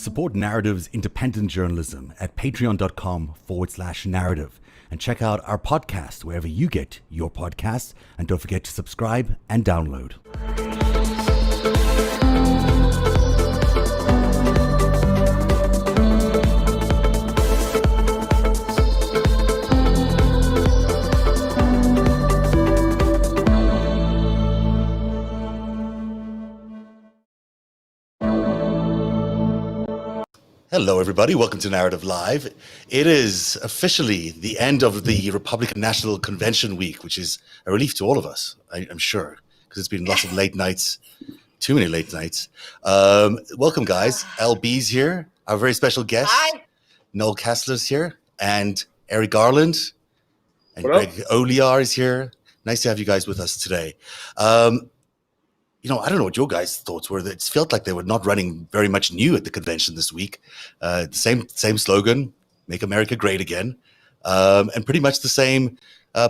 Support Narativ's independent journalism at patreon.com/narrative and check out our podcast wherever you get your podcasts. And don't forget to subscribe and download. Hello, everybody. Welcome to Narrative Live. It is officially the end of the Republican National Convention week, which is a relief to all of us, I'm sure, because it's been lots of late nights, too many late nights. Welcome, guys. LB's here, our very special guest. Hi. Noel Kessler's here, and Eric Garland, and Greg Oliar is here. Nice to have you guys with us today. I don't know what your guys' thoughts were. It felt like they were not running very much new at the convention this week. The same slogan, "Make America Great Again," and pretty much the same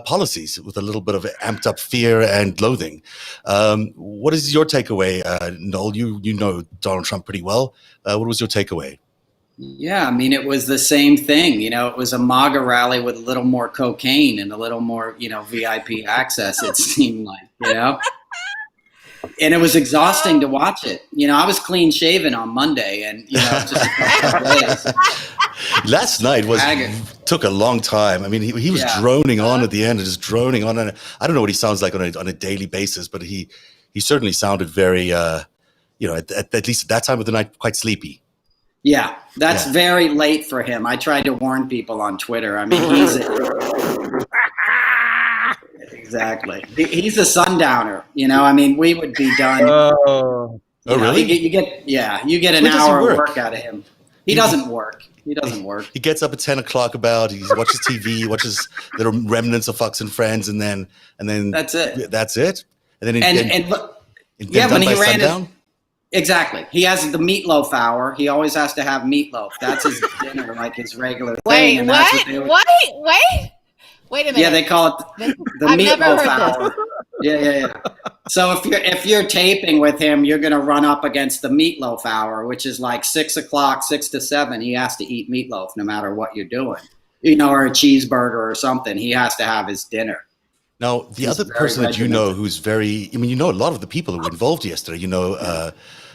policies with a little bit of amped up fear and loathing. What is your takeaway, Noel? You know Donald Trump pretty well. What was your takeaway? Yeah, I mean, it was the same thing. It was a MAGA rally with a little more cocaine and a little more, VIP access, it seemed like, And it was exhausting to watch it. I was clean shaven on Monday, and just a couple of days. Last night took a long time. I mean, he was droning on at the end, and just droning on. And I don't know what he sounds like on a daily basis, but he certainly sounded very, at least at that time of the night, quite sleepy. Yeah, that's very late for him. I tried to warn people on Twitter. I mean, he's exactly. He's a sundowner. I mean, we would be done. Oh, really? You get an hour of work out of him. He doesn't work. He gets up at 10 o'clock he watches TV, watches the remnants of Fox and Friends, and then that's it. That's it. And then when he ran sundown? Exactly. He has the meatloaf hour. He always has to have meatloaf. That's his dinner, like his regular thing. And Wait a minute. Yeah, they call it the meatloaf hour. Yeah. So if you're taping with him, you're going to run up against the meatloaf hour, which is like 6 o'clock, 6 to 7. He has to eat meatloaf no matter what you're doing, or a cheeseburger or something. He has to have his dinner. Now, the other person that who's very, a lot of the people who were involved yesterday,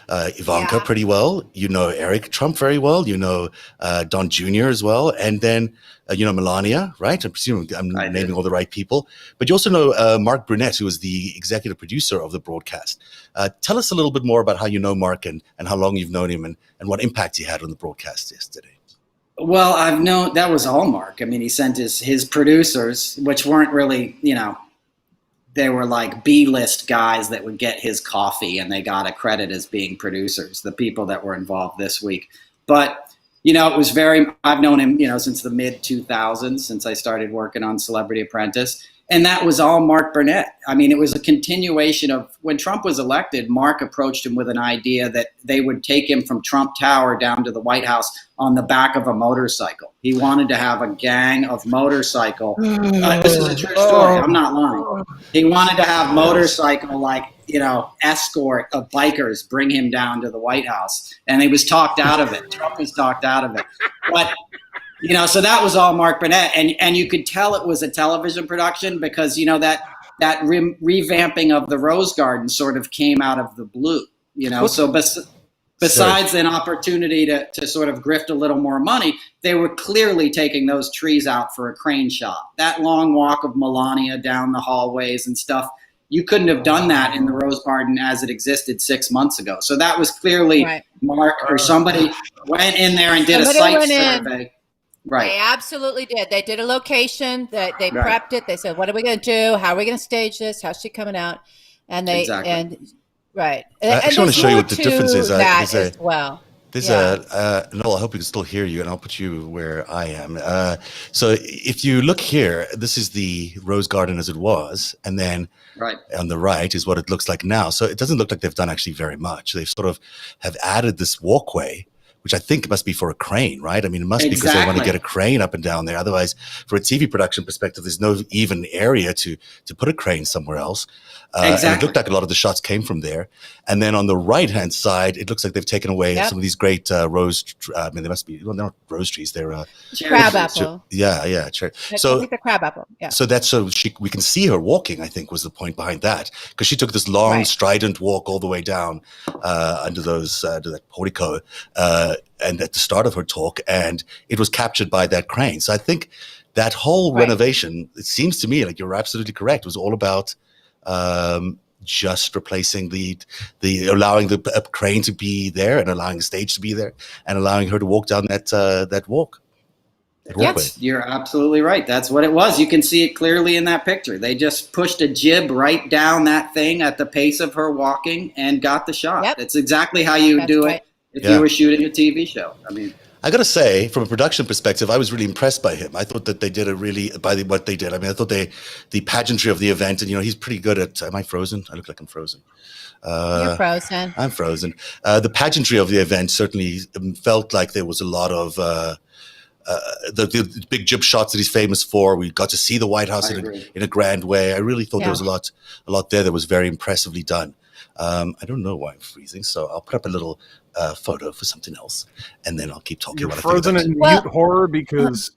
Ivanka pretty well, Eric Trump very well, Don Jr. as well, and then, Melania, right? I'm presuming I'm naming all the right people. But you also know Mark Burnett, who is the executive producer of the broadcast. Tell us a little bit more about how you know Mark and how long you've known him and what impact he had on the broadcast yesterday. Well, I've known that was all Mark. I mean, he sent his producers, which weren't really, they were like B-list guys that would get his coffee, and they got a credit as being producers, the people that were involved this week. But, it was I've known him, since the mid-2000s, since I started working on Celebrity Apprentice. And that was all Mark Burnett. I mean, it was a continuation of when Trump was elected, Mark approached him with an idea that they would take him from Trump Tower down to the White House on the back of a motorcycle. He wanted to have a gang of motorcycle. This is a true story. I'm not lying. He wanted to have motorcycle, escort of bikers bring him down to the White House. And he was talked out of it. Trump was talked out of it. But so that was all Mark Burnett, and you could tell it was a television production because that revamping of the Rose Garden sort of came out of the blue. So besides an opportunity to sort of grift a little more money, they were clearly taking those trees out for a crane shot. That long walk of Melania down the hallways and stuff, you couldn't have done that in the Rose Garden as it existed 6 months ago. So that was clearly Mark or somebody went in there and did a site survey. Right. They absolutely did. They did a location that they prepped it. They said, what are we going to do? How are we going to stage this? How's she coming out? And they, exactly. I actually want to show you what the difference is. As well. Noel, I hope we can still hear you, and I'll put you where I am. So if you look here, this is the Rose Garden as it was, and then on the right is what it looks like now. So it doesn't look like they've done actually very much. They've sort of have added this walkway, which I think must be for a crane, right? I mean, it must be because they want to get a crane up and down there. Otherwise, for a TV production perspective, there's no even area to put a crane somewhere else. And it looked like a lot of the shots came from there. And then on the right-hand side, it looks like they've taken away some of these great rose. I mean, they must be, well, they're not rose trees. They're crab apple. Yeah. So I think the crab apple. Yeah. So that's we can see her walking, I think, was the point behind that, because she took this long, strident walk all the way down under that portico, and at the start of her talk, and it was captured by that crane. So I think that whole renovation, it seems to me like you're absolutely correct, was all about just replacing the allowing the crane to be there and allowing the stage to be there and allowing her to walk down that walkway. Yes, you're absolutely right. That's what it was. You can see it clearly in that picture. They just pushed a jib right down that thing at the pace of her walking and got the shot. Yep. That's exactly how you do it if you were shooting a TV show. I mean, I got to say, from a production perspective, I was really impressed by him. I thought that they did what they did. I mean, I thought the pageantry of the event, and he's pretty good at. Am I frozen? I look like I'm frozen. You're frozen. I'm frozen. The pageantry of the event certainly felt like there was a lot of the big jib shots that he's famous for. We got to see the White House in a grand way. I really thought there was a lot there that was very impressively done. I don't know why I'm freezing, so I'll put up a little photo for something else, and then I'll keep talking. You're frozen in mute horror because.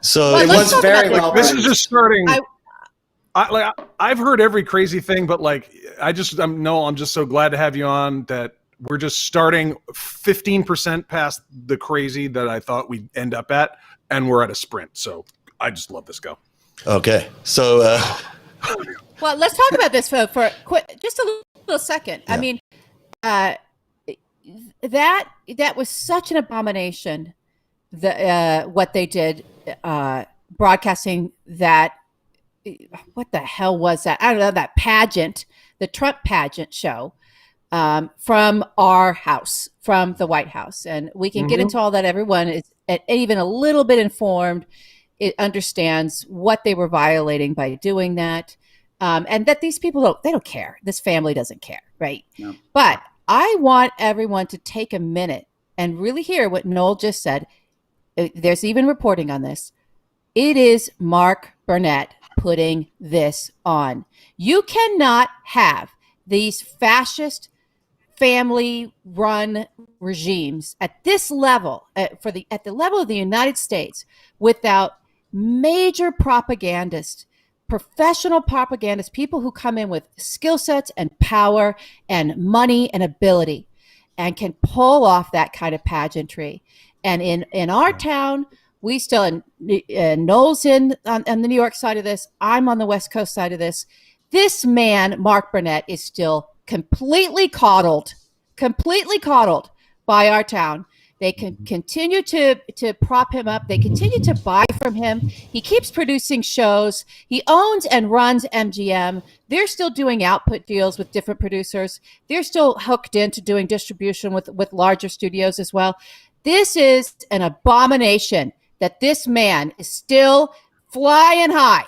So it was very well. This is just starting. I've heard every crazy thing, but I'm just so glad to have you on. That we're just starting 15% past the crazy that I thought we'd end up at, and we're at a sprint. So I just love this go. Okay, so. Well, let's talk about this for just a little second. Yeah. I mean, that was such an abomination. What they did, broadcasting that. What the hell was that? I don't know, that pageant, the Trump pageant show, from our house, from the White House, and we can get into all that. Everyone is even a little bit informed. It understands what they were violating by doing that. And that these people don't care. This family doesn't care, right? No. But I want everyone to take a minute and really hear what Noel just said. There's even reporting on this. It is Mark Burnett putting this on. You cannot have these fascist family-run regimes at this level, at the level of the United States, without major propagandists, professional propagandists, people who come in with skill sets and power and money and ability and can pull off that kind of pageantry. And in our town, we still, Noel's on the New York side of this, I'm on the West Coast side of this. This man, Mark Burnett, is still completely coddled by our town. They can continue to prop him up. They continue to buy from him. He keeps producing shows. He owns and runs MGM. They're still doing output deals with different producers. They're still hooked into doing distribution with larger studios as well. This is an abomination that this man is still flying high.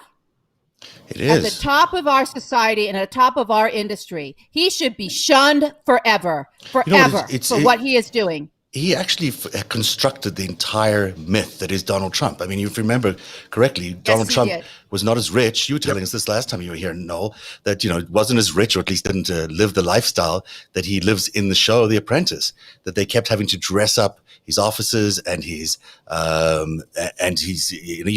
It is. At the top of our society and at the top of our industry. He should be shunned forever for what he is doing. He actually constructed the entire myth that is Donald Trump. I mean, if you remember correctly, Donald Trump was not as rich. You were telling us this last time you were here, Noel, that, wasn't as rich, or at least didn't live the lifestyle that he lives in the show The Apprentice, that they kept having to dress up his offices and his even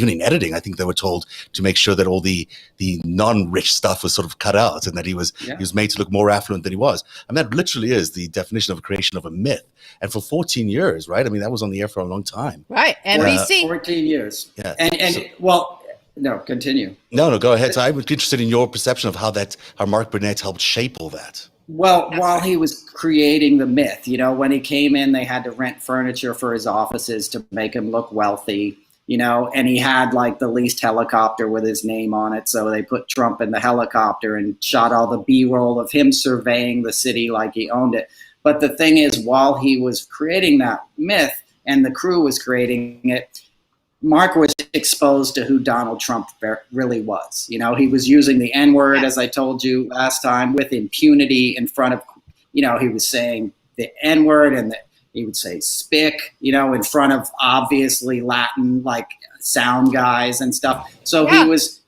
in editing, I think they were told to make sure that all the non-rich stuff was sort of cut out, and that he was made to look more affluent than he was. I mean, that literally is the definition of a creation of a myth. And for 14 years, right? I mean, that was on the air for a long time. Right. NBC. 14 years. Yeah. No, continue. No, go ahead. So I'm interested in your perception of how Mark Burnett helped shape all that. Well, while he was creating the myth, when he came in, they had to rent furniture for his offices to make him look wealthy, and he had the leased helicopter with his name on it. So they put Trump in the helicopter and shot all the B-roll of him surveying the city like he owned it. But the thing is, while he was creating that myth and the crew was creating it, Mark was exposed to who Donald Trump really was. He was using the N-word, as I told you last time, with impunity in front of he was saying the N word, and he would say spick, in front of obviously Latin like sound guys and stuff. So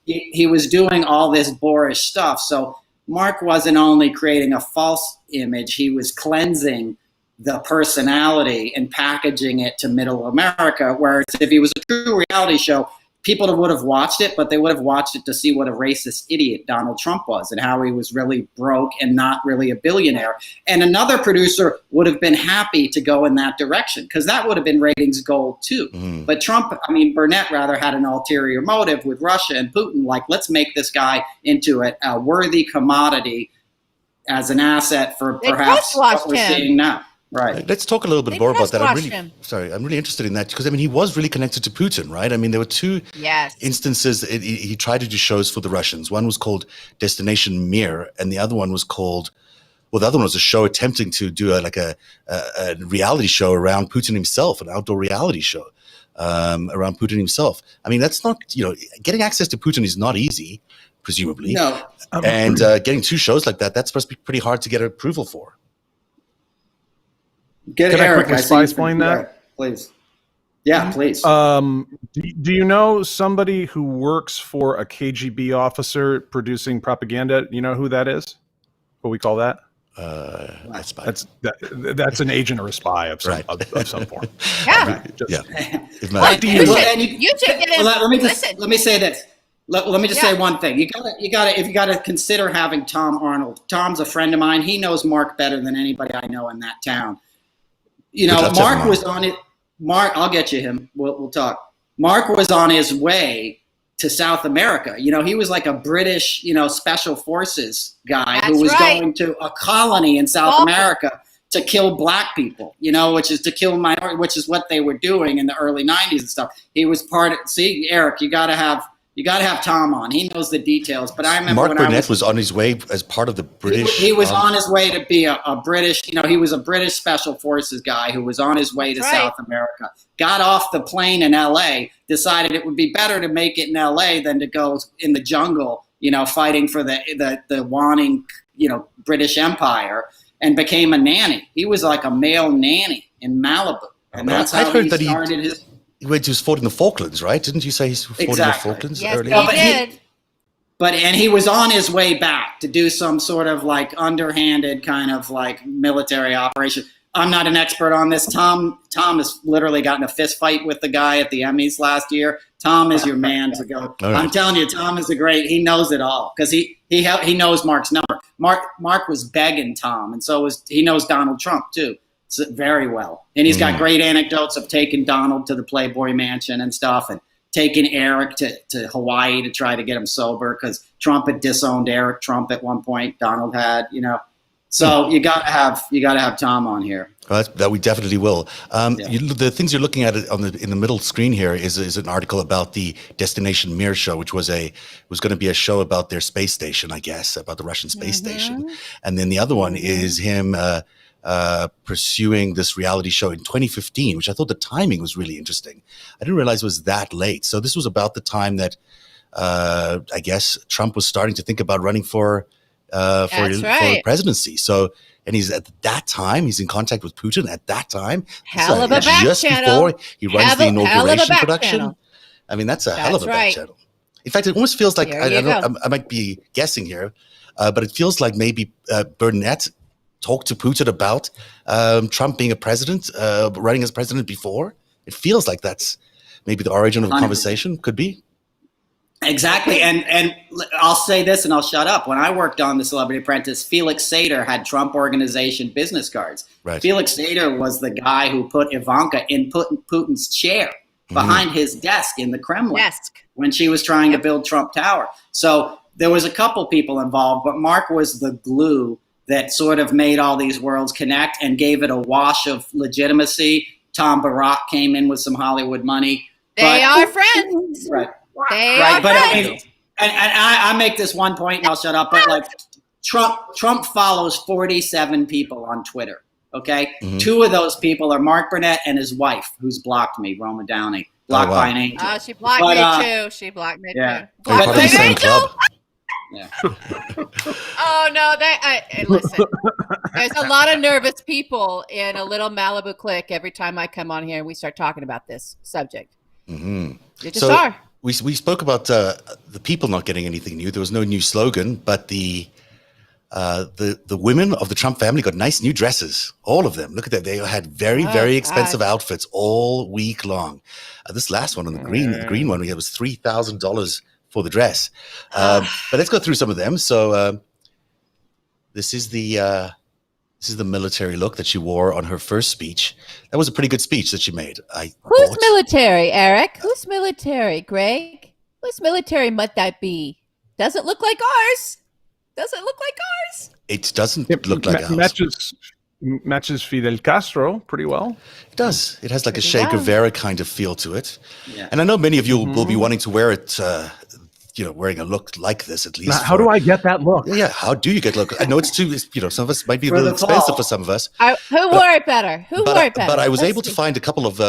he was doing all this boorish stuff. So Mark wasn't only creating a false image, he was cleansing the personality and packaging it to middle America. Whereas if he was a true reality show, people would have watched it, but they would have watched it to see what a racist idiot Donald Trump was and how he was really broke and not really a billionaire. And another producer would have been happy to go in that direction because that would have been ratings gold too. But Burnett rather had an ulterior motive with Russia and Putin. Like, let's make this guy into a worthy commodity as an asset for perhaps what we're seeing now. Right. Let's talk a little bit more about that. I'm really interested in that because he was really connected to Putin, right? I mean, there were two instances. He tried to do shows for the Russians. One was called Destination Mir, and the other one was called. Well, the other one was a show attempting to do a reality show around Putin himself, an outdoor reality show around Putin himself. I mean, that's not getting access to Putin is not easy, presumably. No. And getting two shows like that's supposed to be pretty hard to get approval for. Can Eric, I quickly explain that? Please. Yeah, please. Do you know somebody who works for a KGB officer producing propaganda? You know who that is? What we call that? That's an agent or a spy of some form. Yeah. Let me say this. Let me just say one thing. You gotta consider having Tom Arnold. Tom's a friend of mine. He knows Mark better than anybody I know in that town. Mark was on it. Mark, I'll get you him. We'll talk. Mark was on his way to South America. He was like a British, special forces guy who was going to a colony in South America to kill black people, which is to kill minority, which is what they were doing in the early 90s and stuff. He was Eric, you got to have Tom on. He knows the details. But I remember Mark Burnett was on his way as part of the British. He was on his way to be a British. He was a British special forces guy who was on his way to South America. Got off the plane in L.A. Decided it would be better to make it in L.A. than to go in the jungle. Fighting for the waning British Empire, and became a nanny. He was like a male nanny in Malibu, and that's how he started his. He fought in the Falklands, right? Didn't you say he fought in the Falklands earlier? Yes, he did. And he was on his way back to do some sort of like underhanded kind of like military operation. I'm not an expert on this. Tom has literally gotten a fist fight with the guy at the Emmys last year. Tom is your man to go. Right. I'm telling you, Tom is he knows it all because he knows Mark's number. Mark was begging Tom, and he knows Donald Trump too. Very well. And he's got great anecdotes of taking Donald to the Playboy Mansion and stuff, and taking Eric to Hawaii to try to get him sober because Trump had disowned Eric Trump at one point. Donald had, So you gotta have Tom on here. Well, that we definitely will. The things you're looking at in the middle screen here is an article about the Destination Mir show, which was going to be a show about their space station, I guess, about the Russian space station, and then the other one is him. Pursuing this reality show in 2015, which I thought the timing was really interesting. I didn't realize it was that late. So this was about the time that I guess Trump was starting to think about running for the presidency. So, and he's at that time, he's in contact with Putin at that time. Hell of a back just channel. Before he runs the inauguration production. Channel. I mean, that's hell of a back channel. In fact, it almost feels like, I might be guessing here, but it feels like maybe Burnett talked to Putin about Trump being a president, running as president before. It feels like that's maybe the origin of the conversation. Could be. Exactly. And I'll say this and I'll shut up. When I worked on The Celebrity Apprentice, Felix Sater had Trump Organization business cards. Right. Felix Sater was the guy who put Ivanka in Putin's chair behind his desk in the Kremlin when she was trying to build Trump Tower. So there was a couple people involved, but Mark was the glue that sort of made all these worlds connect and gave it a wash of legitimacy. Tom Barack came in with some Hollywood money. They are friends. Right. They are but friends. I make this one point and I'll shut up. But like Trump follows 47 people on Twitter. Okay. Two of those people are Mark Burnett and his wife, who's blocked me, Roma Downey. Blocked by an angel. Oh, she blocked me too. She blocked me too. Blocked by an angel. Yeah. Oh no! Listen. There's a lot of nervous people in a little Malibu clique every time I come on here and we start talking about this subject. Mm-hmm. You just are. We spoke about the people not getting anything new. There was no new slogan, but the women of the Trump family got nice new dresses. All of them. Look at that. They had very expensive outfits all week long. This last one on the green one, it was $3,000 for the dress. But let's go through some of them. So this is the military look that she wore on her first speech. That was a pretty good speech that she made. Who's military, Eric? Who's military, Greg? Whose military might that be? Doesn't look like ours. Doesn't look like ours. It doesn't look like ours. Matches Fidel Castro pretty well. It does. It has like a Che Guevara kind of feel to it. Yeah. And I know many of you will be wanting to wear it, wearing a look like this at least. Now, how do I get that look? Yeah, how do you get look? I know it's too, some of us might be a little expensive for some of us. Who wore it better? But I was able to find a couple of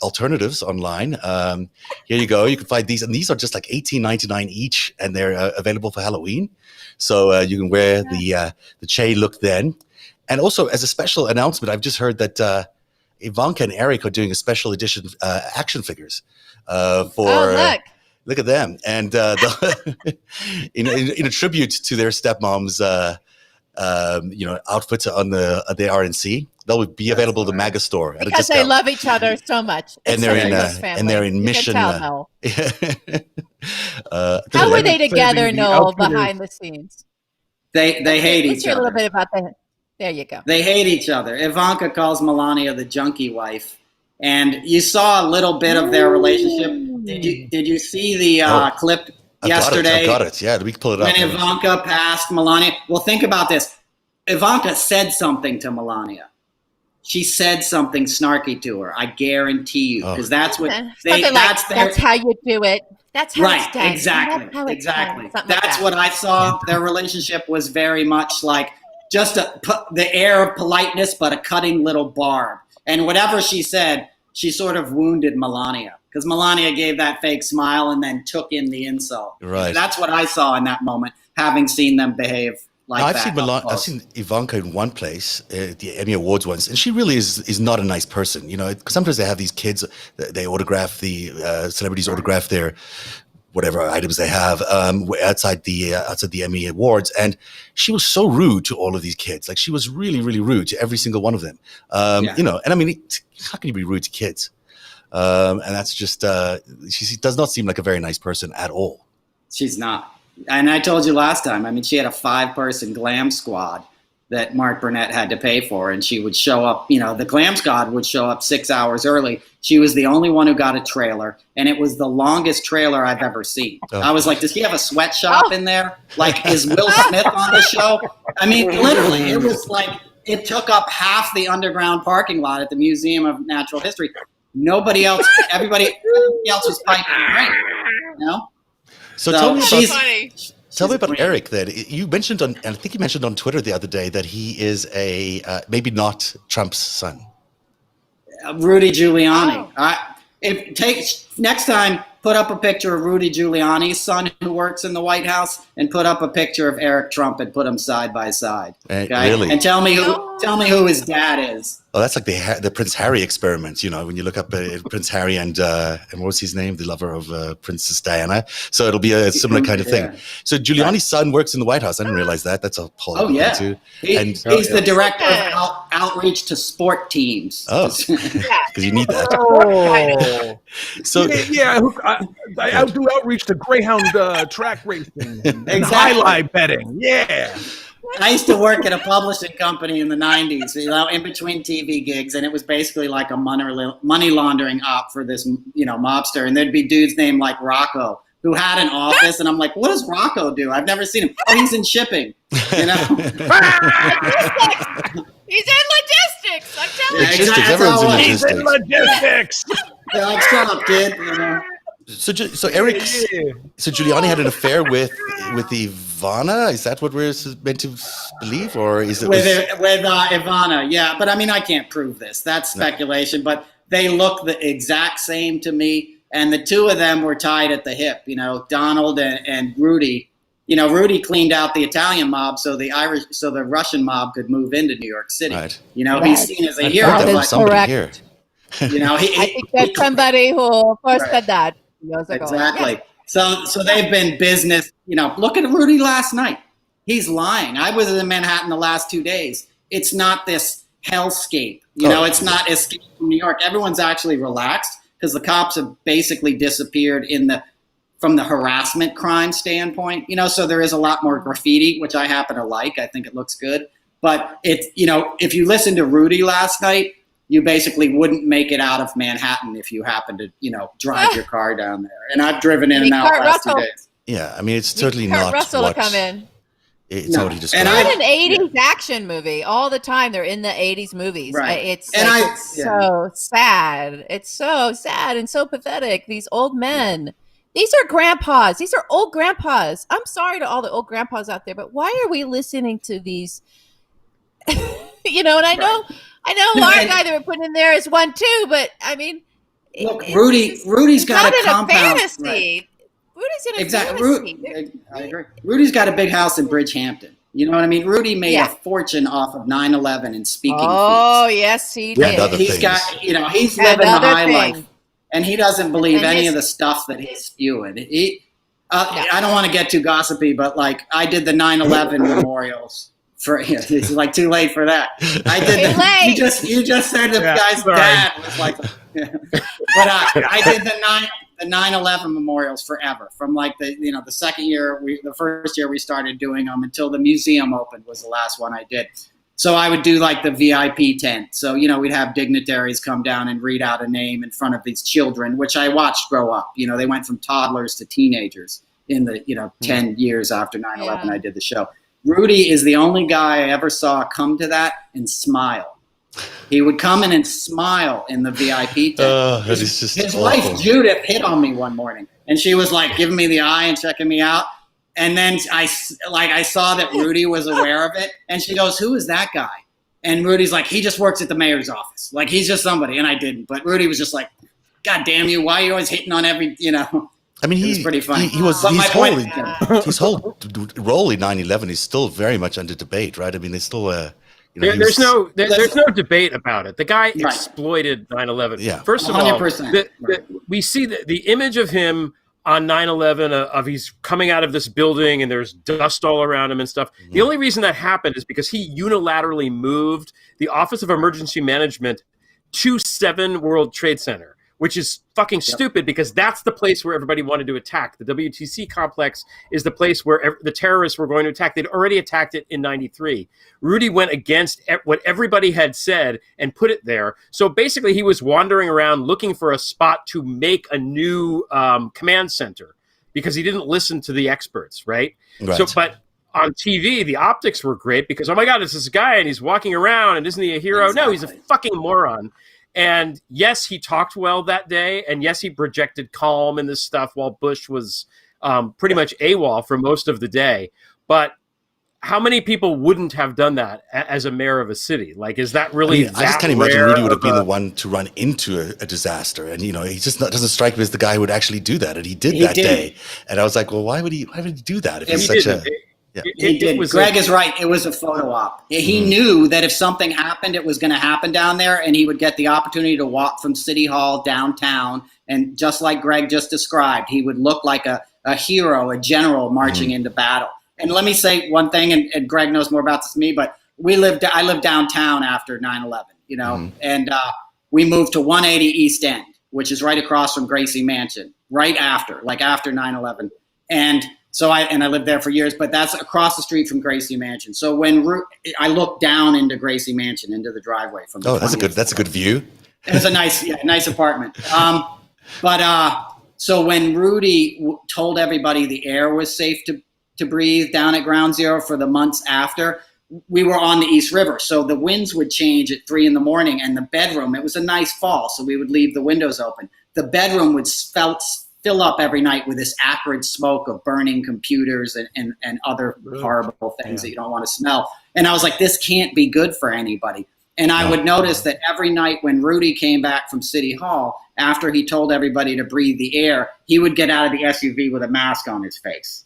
alternatives online. Here you go. You can find these, and these are just like $18.99 each, and they're available for Halloween. So you can wear the Che look then. And also, as a special announcement, I've just heard that Ivanka and Eric are doing a special edition action figures for. Look at them, and in a tribute to their stepmom's, outfits on the RNC. They'll be available at the MAGA store at a discount. Because they love each other so much, and they're in Mission. How were they together, Noel, behind the scenes? They hate each other. Let's hear a little bit about that. There you go. They hate each other. Ivanka calls Melania the junkie wife, and you saw a little bit of their relationship. Did you see the clip yesterday? I got it. Yeah, we can pull it up. When Ivanka passed Melania. Well, think about this. Ivanka said something to Melania. She said something snarky to her. I guarantee you, because that's what that's how you do it. That's how it's done. Exactly. That's what I saw. Their relationship was very much like just the air of politeness, but a cutting little barb. And whatever she said, she sort of wounded Melania, because Melania gave that fake smile and then took in the insult. Right. That's what I saw in that moment, having seen them behave like that. I've seen Ivanka in one place, the Emmy Awards once, and she really is not a nice person. Because sometimes they have these kids, they autograph celebrities autograph their whatever items they have outside the Emmy Awards, and she was so rude to all of these kids. Like, she was really, really rude to every single one of them. And I mean, how can you be rude to kids? And that's just she does not seem like a very nice person at all. She's not. And I told you last time, I mean, she had a 5-person glam squad that Mark Burnett had to pay for, and she would show up, the glam squad would show up 6 hours early. She was the only one who got a trailer, and it was the longest trailer I've ever seen. I was like, does he have a sweatshop in there? Like, is Will Smith on the show? I mean, literally, it was like, it took up half the underground parking lot at the Museum of Natural History. Everybody else was piping drink, So tell me about Eric then. You mentioned I think you mentioned on Twitter the other day that he is a maybe not Trump's son. Rudy Giuliani. Next time, put up a picture of Rudy Giuliani's son who works in the White House, and put up a picture of Eric Trump and put them side by side. Okay? Really? And tell me who his dad is. Oh, that's like the Prince Harry experiment. When you look up Prince Harry and what was his name, the lover of Princess Diana. So it'll be a similar kind of thing. So Giuliani's son works in the White House. I didn't realize that. That's a whole other thing too. He's the director of outreach to sport teams. Oh, because you need that. Oh, so I do outreach to Greyhound track racing and highlight betting. Yeah. I used to work at a publishing company in the 90s, in between TV gigs, and it was basically like a money laundering op for this, mobster. And there'd be dudes named like Rocco who had an office, and I'm like, what does Rocco do? I've never seen him. Oh, he's in shipping, He's in logistics. I'm telling you. Logistics. Everyone's in logistics. He's in logistics. They're like, shut up, kid. So Giuliani had an affair with Ivana. Is that what we're meant to believe, or is it with Ivana? Yeah, but I mean, I can't prove this. That's speculation. But they look the exact same to me, and the two of them were tied at the hip. Donald and Rudy Rudy cleaned out the Italian mob so the Russian mob could move into New York City. Right. He's seen as a I've hero. heard that from That is somebody correct. here. I think that's somebody who first said that years ago. Exactly. Yes. So they've been business. Look at Rudy last night. He's lying. I was in Manhattan the last 2 days. It's not this hellscape. It's not Escape from New York. Everyone's actually relaxed because the cops have basically disappeared from the harassment crime standpoint. So there is a lot more graffiti, which I happen to like. I think it looks good. But if you listen to Rudy last night, you basically wouldn't make it out of Manhattan if you happen to, drive your car down there. And I've driven in and out last 2 days. Yeah, I mean, it's certainly Kurt not Russell what to come in. It's not what he described. And They're in an 80s action movie all the time. They're in the 80s movies. Right. It's so sad. It's so sad and so pathetic. These old men. These are grandpas. These are old grandpas. I'm sorry to all the old grandpas out there, but why are we listening to these? And I know our guy that we're putting in there is one too, but I mean, look, Rudy's got a compound. Fantasy. Right. Rudy's in a Exactly. fantasy. I agree. Rudy's got a big house in Bridgehampton. You know what I mean? Rudy made a fortune off of 9/11 and speaking. Oh, yes, he did. He's got, he's living the high life, and he doesn't believe any of the stuff that he's spewing. I don't want to get too gossipy, but like I did the 9/11 memorials. It's like too late for that. I did. You just said the guy's dad was like, but I did the 9/11 memorials forever. From like the second year, the first year we started doing them until the museum opened was the last one I did. So I would do like the VIP tent. So we'd have dignitaries come down and read out a name in front of these children, which I watched grow up. They went from toddlers to teenagers in the 10 years after 9/11. I did the show. Rudy is the only guy I ever saw come to that and smile. He would come in and smile in the VIP tent. His wife, Judith, hit on me one morning, and she was like giving me the eye and checking me out. And then I saw that Rudy was aware of it, and she goes, "Who is that guy?" And Rudy's like, "He just works at the mayor's office. Like, he's just somebody." And I didn't. But Rudy was just like, "God damn you, why are you always hitting on every, I mean, it was pretty funny. His whole role in 9/11 is still very much under debate, right? I mean, there's still there's no debate about it. The guy exploited 9/11. Yeah. First of all, 100%. we see the image of him on 9/11 of he's coming out of this building and there's dust all around him and stuff. Mm-hmm. The only reason that happened is because he unilaterally moved the Office of Emergency Management to 7 World Trade Center, which is fucking stupid because that's the place where everybody wanted to attack. The WTC complex is the place where the terrorists were going to attack. They'd already attacked it in 93. Rudy went against what everybody had said and put it there. So basically he was wandering around looking for a spot to make a new command center because he didn't listen to the experts, right? So, but on TV, the optics were great because, oh my God, it's this guy and he's walking around and isn't he a hero? Exactly. No, he's a fucking moron. And yes, he talked well that day. And yes, he projected calm in this stuff while Bush was pretty much AWOL for most of the day. But how many people wouldn't have done that as a mayor of a city? Like, is that really I just can't imagine Rudy would have been the one to run into a disaster. And, he just doesn't strike me as the guy who would actually do that. And he did that day. And I was like, well, why would he do that? If he's such a... Yeah. He did. Greg is right. It was a photo op. He knew that if something happened, it was going to happen down there, and he would get the opportunity to walk from City Hall downtown. And just like Greg just described, he would look like a hero, a general marching into battle. And let me say one thing, and Greg knows more about this than me, but I lived downtown after 9/11, and we moved to 180 East End, which is right across from Gracie Mansion, right after 9/11. And so I lived there for years, but that's across the street from Gracie Mansion. So when I looked down into Gracie Mansion, into the driveway from the that's a good view. It's a nice apartment. So when Rudy told everybody the air was safe to breathe down at Ground Zero for the months after, we were on the East River. So the winds would change at 3 a.m, and the bedroom, it was a nice fall, so we would leave the windows open. The bedroom would fill up every night with this acrid smoke of burning computers and other horrible things that you don't want to smell. And I was like, this can't be good for anybody. And I would notice that every night when Rudy came back from City Hall, after he told everybody to breathe the air, he would get out of the SUV with a mask on his face.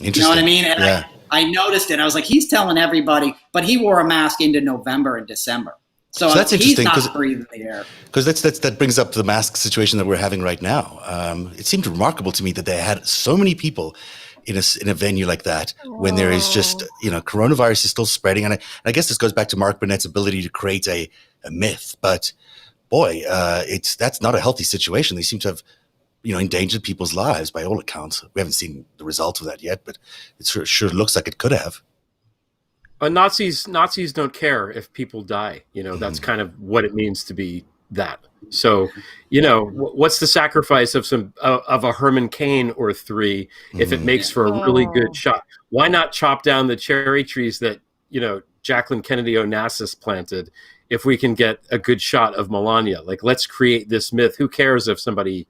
You know what I mean? And I noticed it. I was like, he's telling everybody, but he wore a mask into November and December. So that's interesting, he's not breathing the air. Because that brings up the mask situation that we're having right now. It seemed remarkable to me that they had so many people in a venue like that when there is just, coronavirus is still spreading. And I guess this goes back to Mark Burnett's ability to create a myth. But boy, that's not a healthy situation. They seem to have, endangered people's lives by all accounts. We haven't seen the results of that yet, but it sure looks like it could have. Nazis don't care if people die. That's kind of what it means to be that. So, what's the sacrifice of a Herman Cain or 3 if it makes for a really good shot? Why not chop down the cherry trees that Jacqueline Kennedy Onassis planted if we can get a good shot of Melania? Like, let's create this myth. Who cares if somebody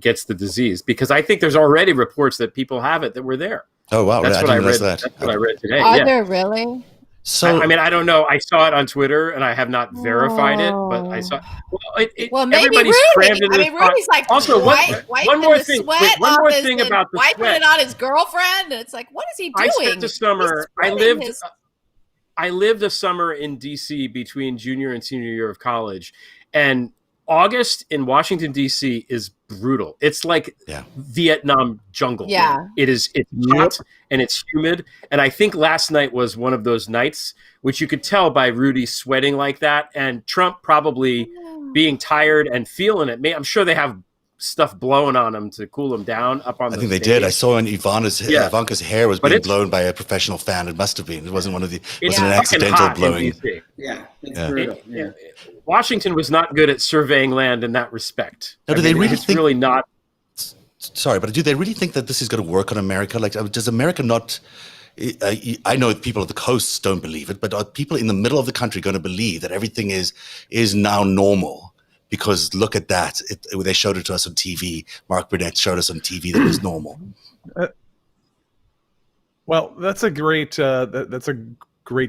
gets the disease? Because I think there's already reports that people have it that were there. Oh wow! That's what I read. That. That's what I read today. Are there really? So I don't know. I saw it on Twitter, and I have not verified it, but I saw. Well, maybe everybody's Rudy. Rudy's like also one more thing. Wait, one more thing about the wiping sweat. it on his girlfriend, and it's like, what is he doing? I spent the summer. I lived a summer in D.C. between junior and senior year of college, and August in Washington, D.C. is brutal. It's like Vietnam jungle. Yeah. It's hot and it's humid. And I think last night was one of those nights, which you could tell by Rudy sweating like that and Trump probably being tired and feeling it. I'm sure they have stuff blowing on him to cool him down up on the I think they stage. did. I saw Ivanka's hair was being blown by a professional fan. It must have been. It wasn't wasn't an accidental blowing. Yeah, it's brutal. Washington was not good at surveying land in that respect. Now, do they really it's think? Really not. Sorry, but do they really think that this is going to work on America? Like, does America not? I know people at the coasts don't believe it, but are people in the middle of the country going to believe that everything is now normal? Because look at that. They showed it to us on TV. Mark Burnett showed us on TV that it was normal. Well, that's a great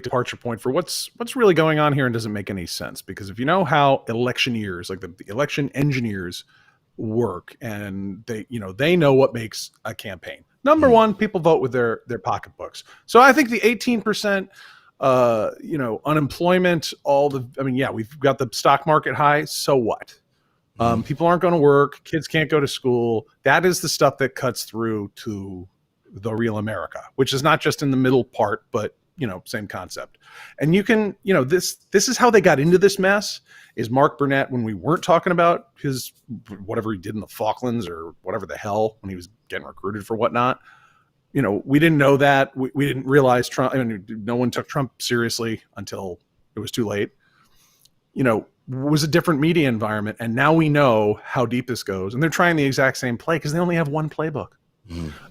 departure point for what's really going on here and doesn't make any sense. Because if you know how electioneers, like the election engineers, work, and they know what makes a campaign. Number one, people vote with their pocketbooks. So I think the 18%. Unemployment, we've got the stock market high. So what? People aren't going to work. Kids can't go to school. That is the stuff that cuts through to the real America, which is not just in the middle part, but, same concept. And you can, this is how they got into this mess is Mark Burnett, when we weren't talking about his, whatever he did in the Falklands or whatever the hell, when he was getting recruited for whatnot. We didn't know that. We didn't realize Trump. No one took Trump seriously until it was too late. It was a different media environment, and now we know how deep this goes. And they're trying the exact same play because they only have one playbook,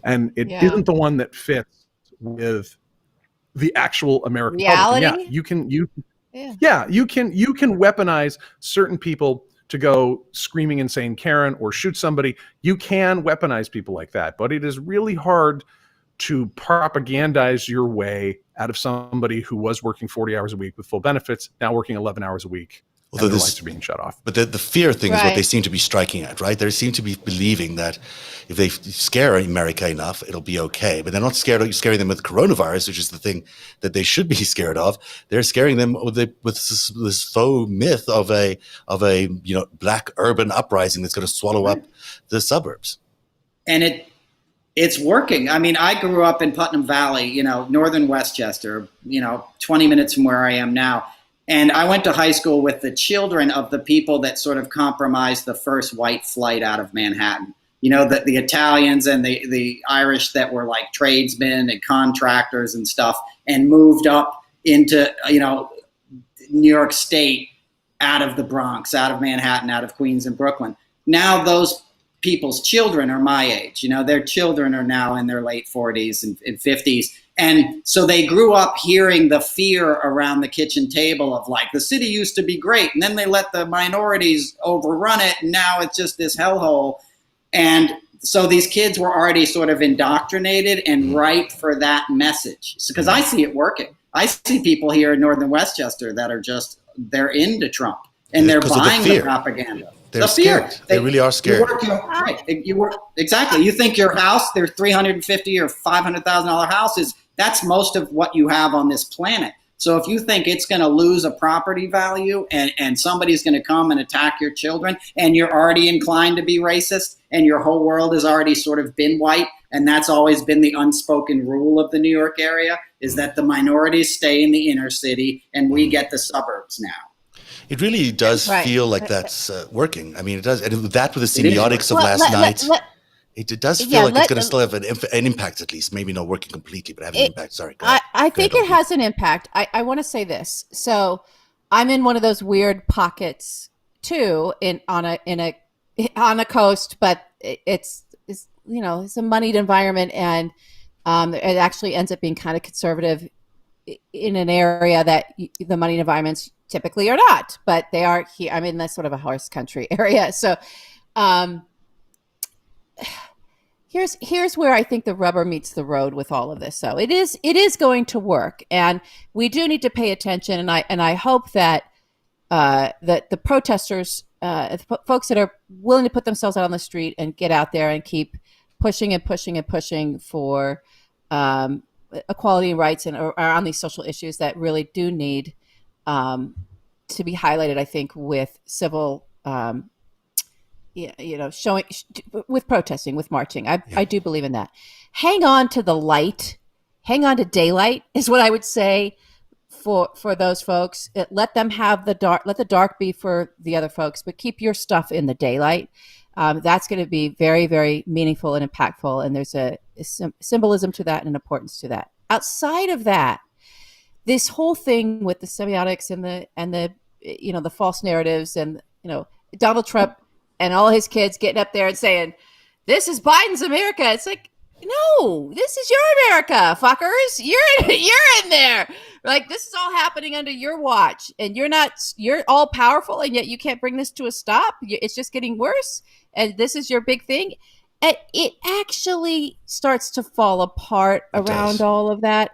and it isn't the one that fits with the actual American reality. Public. Yeah, you can weaponize certain people to go screaming insane Karen or shoot somebody. You can weaponize people like that, but it is really hard to propagandize your way out of somebody who was working 40 hours a week with full benefits, now working 11 hours a week. Although their lights are being shut off. But the fear thing is what they seem to be striking at, right? They seem to be believing that if they scare America enough, it'll be okay. But they're not scaring them with coronavirus, which is the thing that they should be scared of. They're scaring them with this faux myth of a black urban uprising that's going to swallow up the suburbs. And it's working. I mean, I grew up in Putnam Valley, northern Westchester, 20 minutes from where I am now. And I went to high school with the children of the people that sort of compromised the first white flight out of Manhattan. The Italians and the Irish that were like tradesmen and contractors and stuff and moved up into, New York State out of the Bronx, out of Manhattan, out of Queens and Brooklyn. Now those people's children are my age. Their children are now in their late 40s and 50s. And so they grew up hearing the fear around the kitchen table of like, the city used to be great. And then they let the minorities overrun it. And now it's just this hellhole. And so these kids were already sort of indoctrinated and ripe for that message. Because I see it working. I see people here in northern Westchester that are they're into Trump and they're buying the propaganda. They're the fear. scared. They really are scared. You work exactly. You think your house, their $350,000 or $500,000 houses, that's most of what you have on this planet. So if you think it's going to lose a property value and somebody's going to come and attack your children, and you're already inclined to be racist, and your whole world has already sort of been white, and that's always been the unspoken rule of the New York area, is that the minorities stay in the inner city and we get the suburbs now. It really does feel like that's working. I mean, it does. And with the semiotics of last night, it does feel like it's going to still have an impact, at least. Maybe not working completely, but having an impact. Sorry. I think it has an impact. I want to say this. So I'm in one of those weird pockets too, on a coast, but it's a moneyed environment, and it actually ends up being kind of conservative in an area that the moneyed environments typically are not, but they are here. I'm in this sort of a horse country area. So here's where I think the rubber meets the road with all of this. So it is going to work, and we do need to pay attention. And I hope that that the protesters, folks that are willing to put themselves out on the street and get out there and keep pushing and pushing and pushing for equality and rights and around these social issues that really do need to be highlighted, I think, with civil, showing, with protesting, with marching. I do believe in that. Hang on to the light, hang on to daylight is what I would say for those folks. Let them have the dark. Let the dark be for the other folks, but keep your stuff in the daylight. That's going to be very, very meaningful and impactful. And there's a symbolism to that and an importance to that. Outside of that, this whole thing with the semiotics and the false narratives and, Donald Trump and all his kids getting up there and saying, this is Biden's America. It's like, no, this is your America, fuckers. You're in there. Like, this is all happening under your watch, and you're all powerful, and yet you can't bring this to a stop. It's just getting worse. And this is your big thing. And it actually starts to fall apart around all of that.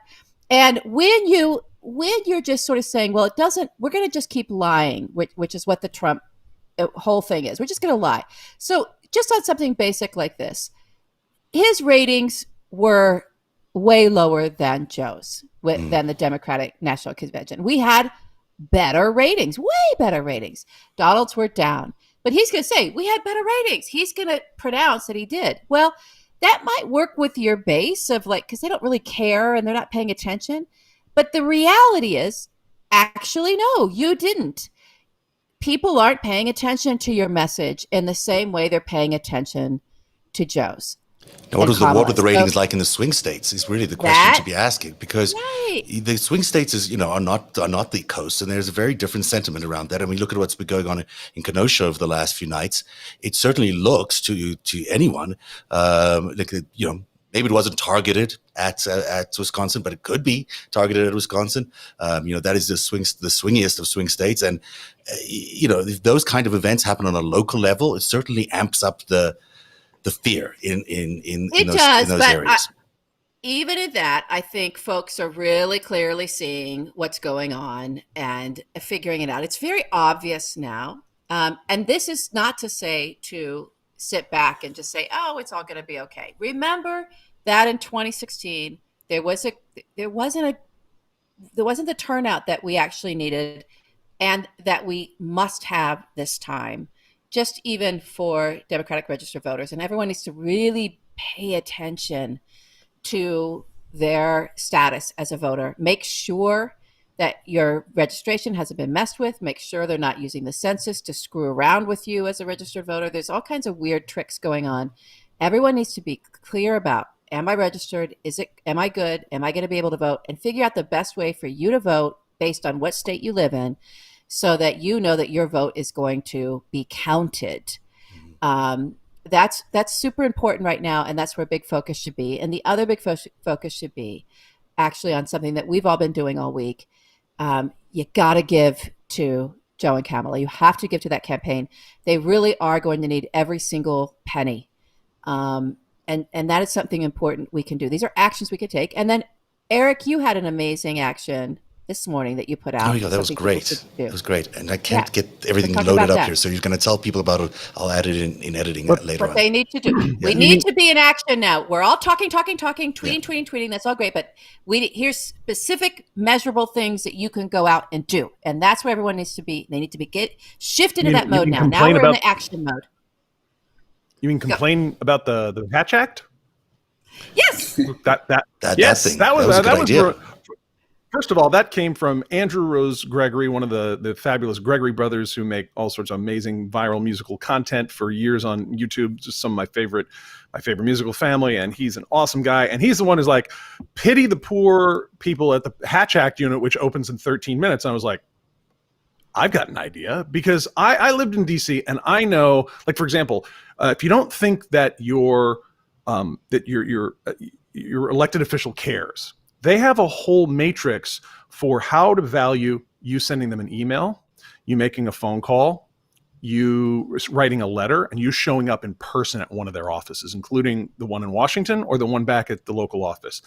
And when you're just sort of saying, well, it doesn't, we're going to just keep lying, which is what the Trump whole thing is. We're just going to lie. So just on something basic like this, his ratings were way lower than Joe's, than the Democratic National Convention. We had better ratings, way better ratings. Donald's were down. But he's going to say, we had better ratings. He's going to pronounce that he did. Well, that might work with your base of because they don't really care and they're not paying attention. But the reality is, actually, no, you didn't. People aren't paying attention to your message in the same way they're paying attention to Joe's. Now, what were the ratings like in the swing states is really the question to be asking, because the swing states are not the coast, and there's a very different sentiment around that. And we look at what's been going on in Kenosha over the last few nights. It certainly looks to anyone maybe it wasn't targeted at Wisconsin, but it could be targeted at Wisconsin. That is the swingiest of swing states, and if those kind of events happen on a local level, it certainly amps up the fear in those areas. Even in that, I think folks are really clearly seeing what's going on and figuring it out. It's very obvious now. And this is not to say to sit back and just say, oh, it's all going to be okay. Remember that in 2016, there wasn't the turnout that we actually needed and that we must have this time, just even for Democratic registered voters. And everyone needs to really pay attention to their status as a voter. Make sure that your registration hasn't been messed with. Make sure they're not using the census to screw around with you as a registered voter. There's all kinds of weird tricks going on. Everyone needs to be clear about, am I registered? Am I good? Am I going to be able to vote? And figure out the best way for you to vote based on what state you live in, so that you know that your vote is going to be counted. That's super important right now, and that's where a big focus should be. And the other big focus should be actually on something that we've all been doing all week. You got to give to Joe and Kamala. You have to give to that campaign. They really are going to need every single penny. And that is something important we can do. These are actions we could take. And then, Eric, you had an amazing action this morning that you put out. Oh, yeah, that was something great. people should do. It was great. And I can't Yeah. get everything Talk loaded about up that. here. So you're going to tell people about it. I'll add it in editing later What on. they need to do. We need to be in action now. We're all talking, tweeting. That's all great. But here's specific, measurable things that you can go out and do. And that's where everyone needs to be. They need to get shift into that mode now. Now we're in the action mode. You mean complain about the Hatch Act? Yes. That thing. That was a good idea. First of all, that came from Andrew Rose Gregory, one of the fabulous Gregory brothers who make all sorts of amazing viral musical content for years on YouTube. Just some of my favorite musical family, and he's an awesome guy. And he's the one who's like, pity the poor people at the Hatch Act unit, which opens in 13 minutes. And I was like, I've got an idea, because I lived in DC, and I know, like, for example, if you don't think that your elected official cares, they have a whole matrix for how to value you sending them an email, you making a phone call, you writing a letter, and you showing up in person at one of their offices, including the one in Washington or the one back at the local office.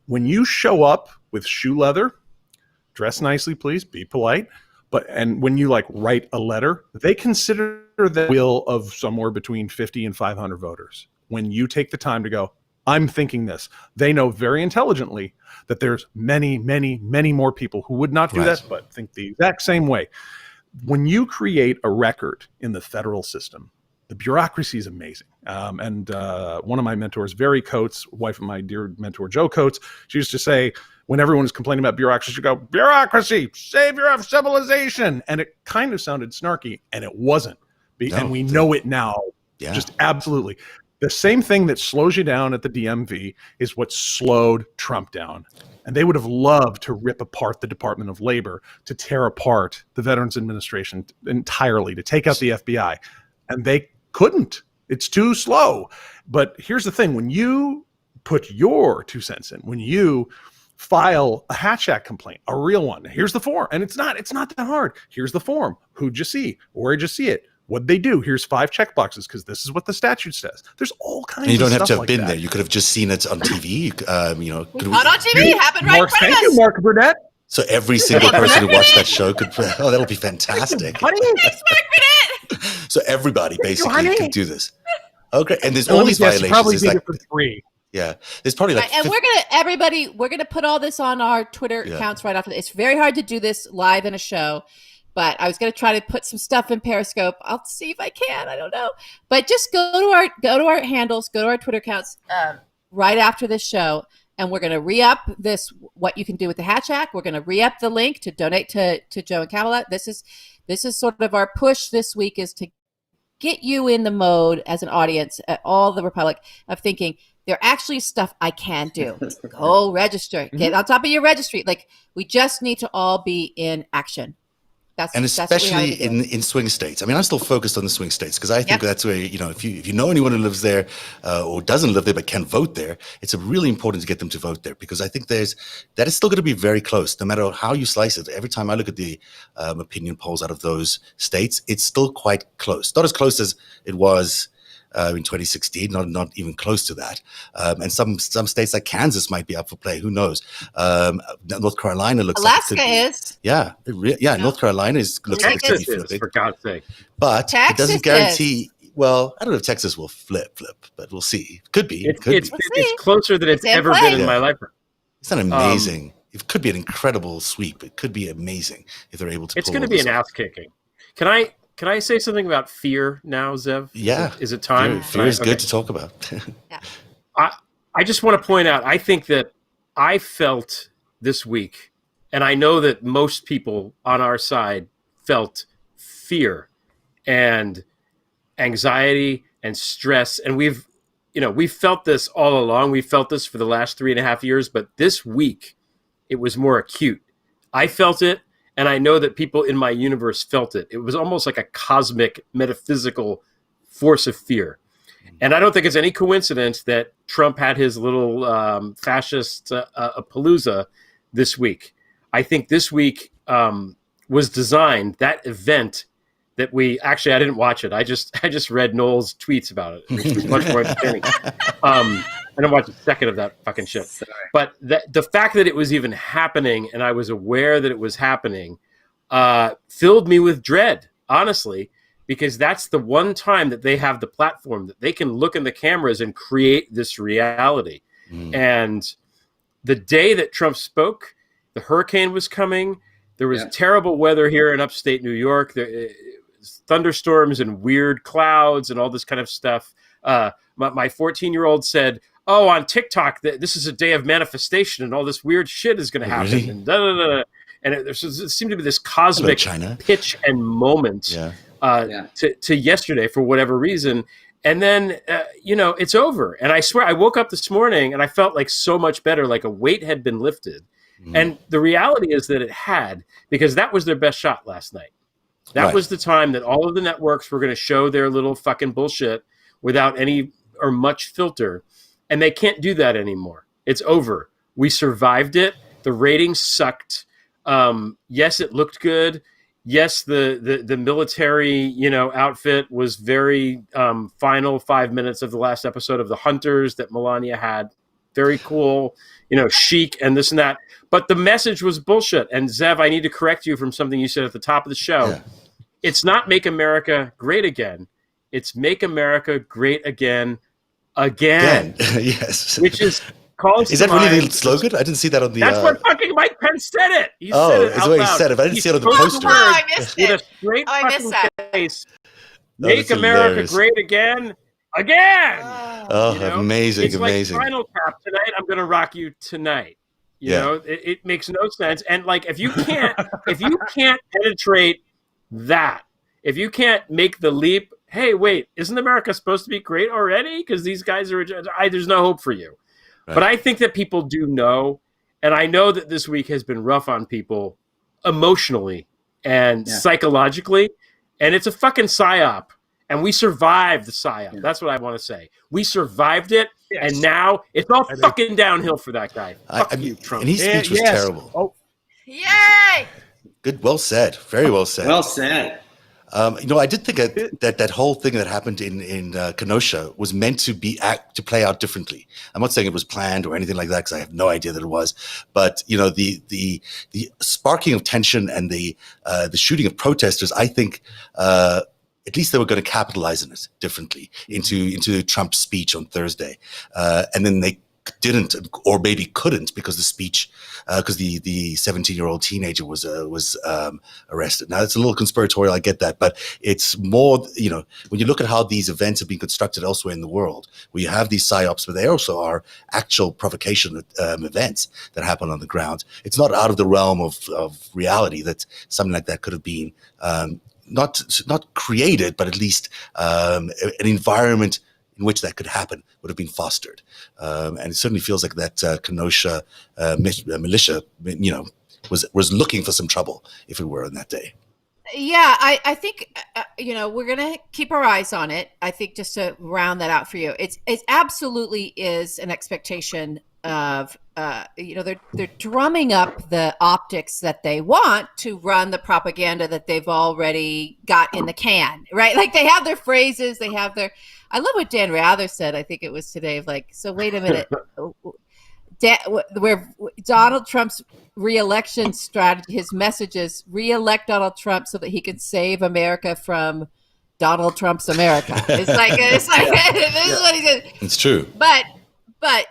When you show up with shoe leather, dress nicely, please, be polite. And when you write a letter, they consider the will of somewhere between 50 and 500 voters. When you take the time to go, I'm thinking this, they know very intelligently that there's many, many, many more people who would not do that, but think the exact same way. When you create a record in the federal system, the bureaucracy is amazing. And one of my mentors, Very Coates, wife of my dear mentor, Joe Coates, she used to say, when everyone was complaining about bureaucracy, she'd go, bureaucracy, savior of civilization. And it kind of sounded snarky, and it wasn't. And we know it now. Yeah. Just absolutely. The same thing that slows you down at the DMV is what slowed Trump down. And they would have loved to rip apart the Department of Labor, to tear apart the Veterans Administration entirely, to take out the FBI. And they couldn't. It's too slow. But here's the thing. When you put your 2 cents in, when you file a Hatch Act complaint, a real one, here's the form. And it's not that hard. Here's the form. Who'd you see? Where'd you see it? What'd they do? Here's 5 check boxes, because this is what the statute says. There's all kinds of stuff. You don't have to have like been that. there. You could have just seen it on TV. Not on TV. Happened right in front Thank of us. you, Mark Burnett. So every single person who watched that show could. Oh, that'll be fantastic. Thanks, Mark Burnett. So everybody basically can do this. Okay, and there's So all these violations. Probably It's be like, for free. yeah, there's probably like. And we're gonna put all this on our Twitter accounts right after this. It's very hard to do this live in a show, but I was gonna try to put some stuff in Periscope. I'll see if I can. I don't know, but just go to our handles, go to our Twitter accounts right after this show, and we're gonna re-up this. What you can do with the Hatch Act. We're gonna re-up the link to donate to Joe and Kamala. This is sort of our push this week, is to get you in the mode as an audience at all the Republic of thinking, there actually is stuff I can do. Go register. Get on top of your registry. Like, we just need to all be in action. And especially in swing states. I mean, I'm still focused on the swing states, because I think that's where, if you know anyone who lives there or doesn't live there but can vote there, it's really important to get them to vote there, because I think that is still going to be very close, no matter how you slice it. Every time I look at the opinion polls out of those states, it's still quite close. Not as close as it was in 2016, not even close to that. And some states like Kansas might be up for play. Who knows? North Carolina looks Alaska like is. Yeah. North Carolina looks like it could be flipping. For God's sake. But Texas it doesn't guarantee. Well, I don't know if Texas will flip, but we'll see. Could be. It's closer than it's ever been in my lifetime. It's not amazing. It could be an incredible sweep. It could be amazing if they're able to. It's going to be an ass kicking. Can I say something about fear now, Zev? Yeah. Is it time? Fear is good to talk about. I just want to point out, I think that I felt this week, and I know that most people on our side felt fear and anxiety and stress. And we've felt this all along. We've felt this for the last 3.5 years, but this week it was more acute. I felt it. And I know that people in my universe felt it. It was almost like a cosmic, metaphysical force of fear. And I don't think it's any coincidence that Trump had his little fascist palooza this week. I think this week was designed, that event that I didn't watch it. I just read Noel's tweets about it, which was much more entertaining. I didn't watch a second of that fucking shit. Sorry. But the fact that it was even happening and I was aware that it was happening filled me with dread, honestly, because that's the one time that they have the platform that they can look in the cameras and create this reality. And the day that Trump spoke, the hurricane was coming. There was terrible weather here in upstate New York. There thunderstorms and weird clouds and all this kind of stuff. My 14-year-old said, "Oh, on TikTok, this is a day of manifestation, and all this weird shit is going to happen." Really? And and there seemed to be this cosmic pitch and moment to yesterday for whatever reason. And then, it's over. And I swear, I woke up this morning and I felt like so much better, like a weight had been lifted. And the reality is that it had, because that was their best shot last night. That was the time that all of the networks were going to show their little fucking bullshit without any or much filter. And they can't do that anymore. It's over. We survived it. The ratings sucked. Yes, it looked good. Yes, the military, outfit was very final 5 minutes of the last episode of The Hunters that Melania had. Very cool, chic and this and that. But the message was bullshit. And Zev, I need to correct you from something you said at the top of the show. Yeah. It's not Make America Great Again. It's Make America Great Again. Yes. Which is... Is that really the slogan? I didn't see that on the... That's what fucking Mike Pence said it. He said it out loud. He said it, but I didn't see it on the poster. I missed it. With a straight fucking face. Make That's America hilarious. Great Again. Amazing, it's amazing. Like Spinal Tap, tonight I'm going to rock you tonight. You know, it makes no sense. And like, if you can't penetrate that, if you can't make the leap, hey, wait, isn't America supposed to be great already? Because these guys are, there's no hope for you. Right. But I think that people do know, and I know that this week has been rough on people emotionally and psychologically, and it's a fucking psyop. And we survived the psyop. That's what I want to say. We survived it, and now it's all fucking downhill for that guy. Fuck you, Trump. And his speech was terrible. Oh. Yay! Good, well said. Very well said. Well said. I did think that whole thing that happened in Kenosha was meant to play out differently. I'm not saying it was planned or anything like that, because I have no idea that it was. But the sparking of tension and the shooting of protesters, I think at least they were going to capitalize on it differently into Trump's speech on Thursday, and then they didn't, or maybe couldn't, because the speech, because the 17-year-old teenager was arrested. Now it's a little conspiratorial, I get that, but it's more, when you look at how these events have been constructed elsewhere in the world, where you have these psyops, but they also are actual provocation events that happen on the ground. It's not out of the realm of reality that something like that could have been not created, but at least an environment in which that could happen would have been fostered. And it certainly feels like that Kenosha militia, was looking for some trouble, if it were on that day. Yeah, I think, we're going to keep our eyes on it. I think, just to round that out for you, it absolutely is an expectation of, they're drumming up the optics that they want to run the propaganda that they've already got in the can, right? Like, they have their phrases, they have their... I love what Dan Rather said. I think it was today. Like, so wait a minute. Where Donald Trump's re-election strategy, his message is re-elect Donald Trump so that he can save America from Donald Trump's America. It's like this is what he said. It's true. But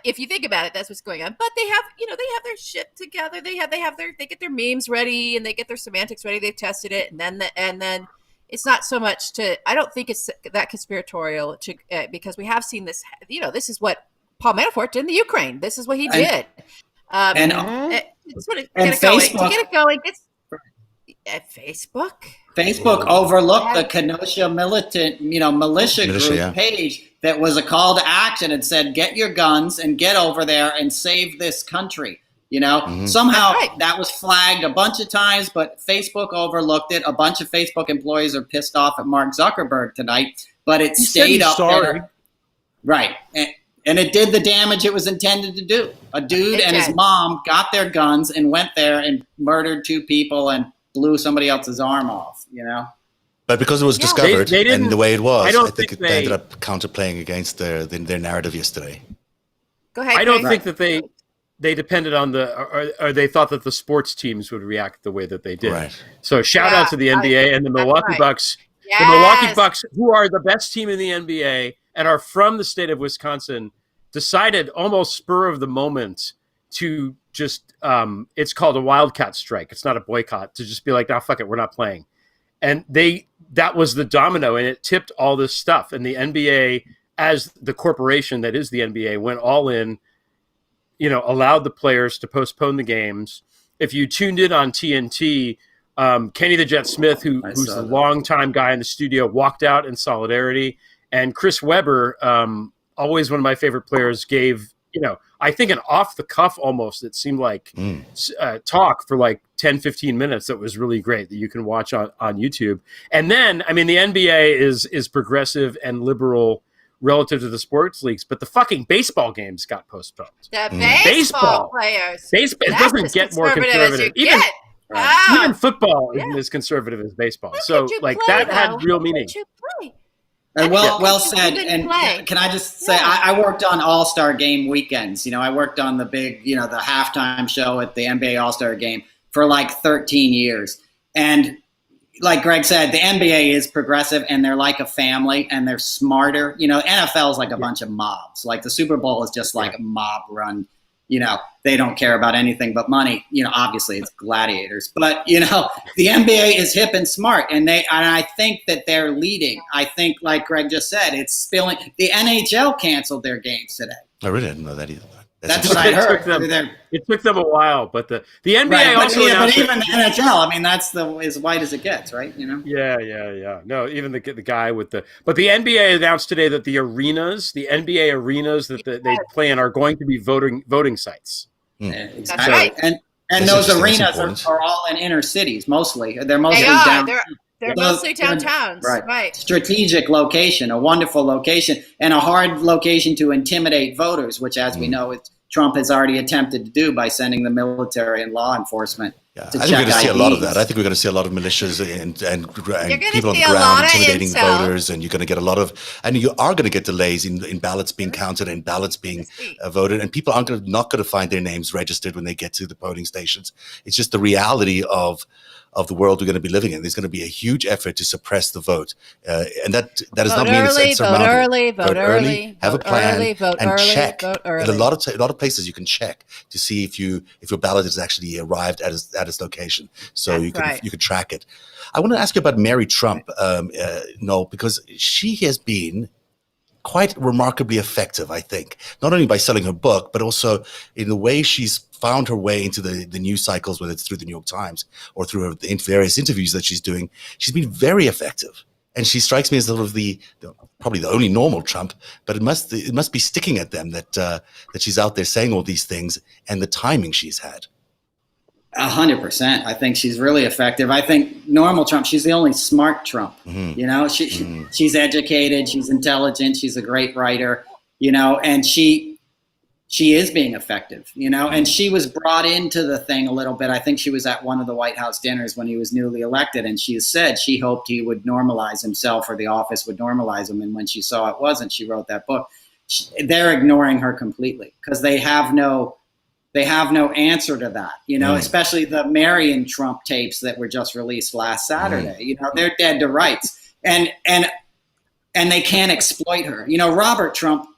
if you think about it, that's what's going on. But they have, they have their shit together. They get their memes ready and they get their semantics ready. They've tested it, and then. It's not so much I don't think it's that conspiratorial because we have seen this, this is what Paul Manafort did in the Ukraine. This is what he did. It's what to get it going. It's at Facebook. Facebook overlooked the Kenosha militia group page that was a call to action and said, get your guns and get over there and save this country. Somehow that was flagged a bunch of times, but Facebook overlooked it. A bunch of Facebook employees are pissed off at Mark Zuckerberg tonight, but it stayed up there. Right. And it did the damage it was intended to do. A dude and his mom got their guns and went there and murdered 2 people and blew somebody else's arm off, But because it was discovered and the way it was, I think they ended up counterplaying against their narrative yesterday. Go ahead. I don't Greg. think that they depended on or they thought that the sports teams would react the way that they did. Right. So shout out to the NBA and the Milwaukee right. Bucks. Yes. The Milwaukee Bucks, who are the best team in the NBA and are from the state of Wisconsin, decided almost spur of the moment to just it's called a wildcat strike. It's not a boycott, to just be like, "Nah, fuck it, we're not playing." And that was the domino, and it tipped all this stuff. And the NBA, as the corporation that is the NBA, went all in, allowed the players to postpone the games. If you tuned in on TNT, Kenny the Jet Smith, who's the longtime guy in the studio, walked out in solidarity. And Chris Webber, always one of my favorite players, gave, I think an off the cuff almost, it seemed like, talk for like 10, 15 minutes that was really great that you can watch on YouTube. And then, I mean, the NBA is progressive and liberal relative to the sports leagues, but the fucking baseball games got postponed. The baseball players. Baseball, it doesn't get more conservative. Even football isn't as conservative as baseball. So, like, that had real meaning. And well said. And can I just say, I worked on All-Star Game weekends. I worked on the big, the halftime show at the NBA All-Star Game for like 13 years. And like Greg said, the NBA is progressive and they're like a family and they're smarter. NFL is like a bunch of mobs. Like the Super Bowl is just like a mob run. They don't care about anything but money. Obviously it's gladiators, but the NBA is hip and smart, and I think that they're leading. I think, like Greg just said, it's spilling. The NHL canceled their games today. I really didn't know that either. That's what I heard. It took them a while, but the NBA right, also but even the NHL, I mean, that's as white as it gets, right? Yeah. No, even the guy but the NBA announced today that the NBA arenas that they play in are going to be voting sites. Exactly. Right. And those arenas are all in inner cities mostly. They're mostly down. They're mostly downtowns. Right. Strategic location, a wonderful location, and a hard location to intimidate voters, which, as we know, Trump has already attempted to do by sending the military and law enforcement. Yeah, I think we're going to see a lot of that. I think we're going to see a lot of militias and people on the ground intimidating voters, and you're going to get and you are going to get delays in ballots being counted and ballots being voted, and people not going to find their names registered when they get to the polling stations. It's just the reality of the world we're going to be living in. There's going to be a huge effort to suppress the vote, and that does not mean it's surmountable. Vote early, have a plan, and check. Vote At a lot of places you can check to see if your ballot has actually arrived at its location, so you can track it. I want to ask you about Mary Trump, Noel, because she has been quite remarkably effective, I think, not only by selling her book, but also in the way she's found her way into the news cycles, whether it's through the New York Times or through her various interviews that she's doing. She's been very effective. And she strikes me as sort of probably the only normal Trump, but it must be sticking at them that she's out there saying all these things and the timing she's had. 100%. I think she's really effective. I think normal Trump, she's the only smart Trump. Mm-hmm. She's educated, she's intelligent, she's a great writer, and she is being effective, and she was brought into the thing a little bit. I think she was at one of the White House dinners when he was newly elected, and she said she hoped he would normalize himself or the office would normalize him. And when she saw it wasn't, she wrote that book. They're ignoring her completely because they have no answer to that, especially the Marion Trump tapes that were just released last Saturday. They're dead to rights, and they can't exploit her. Robert Trump,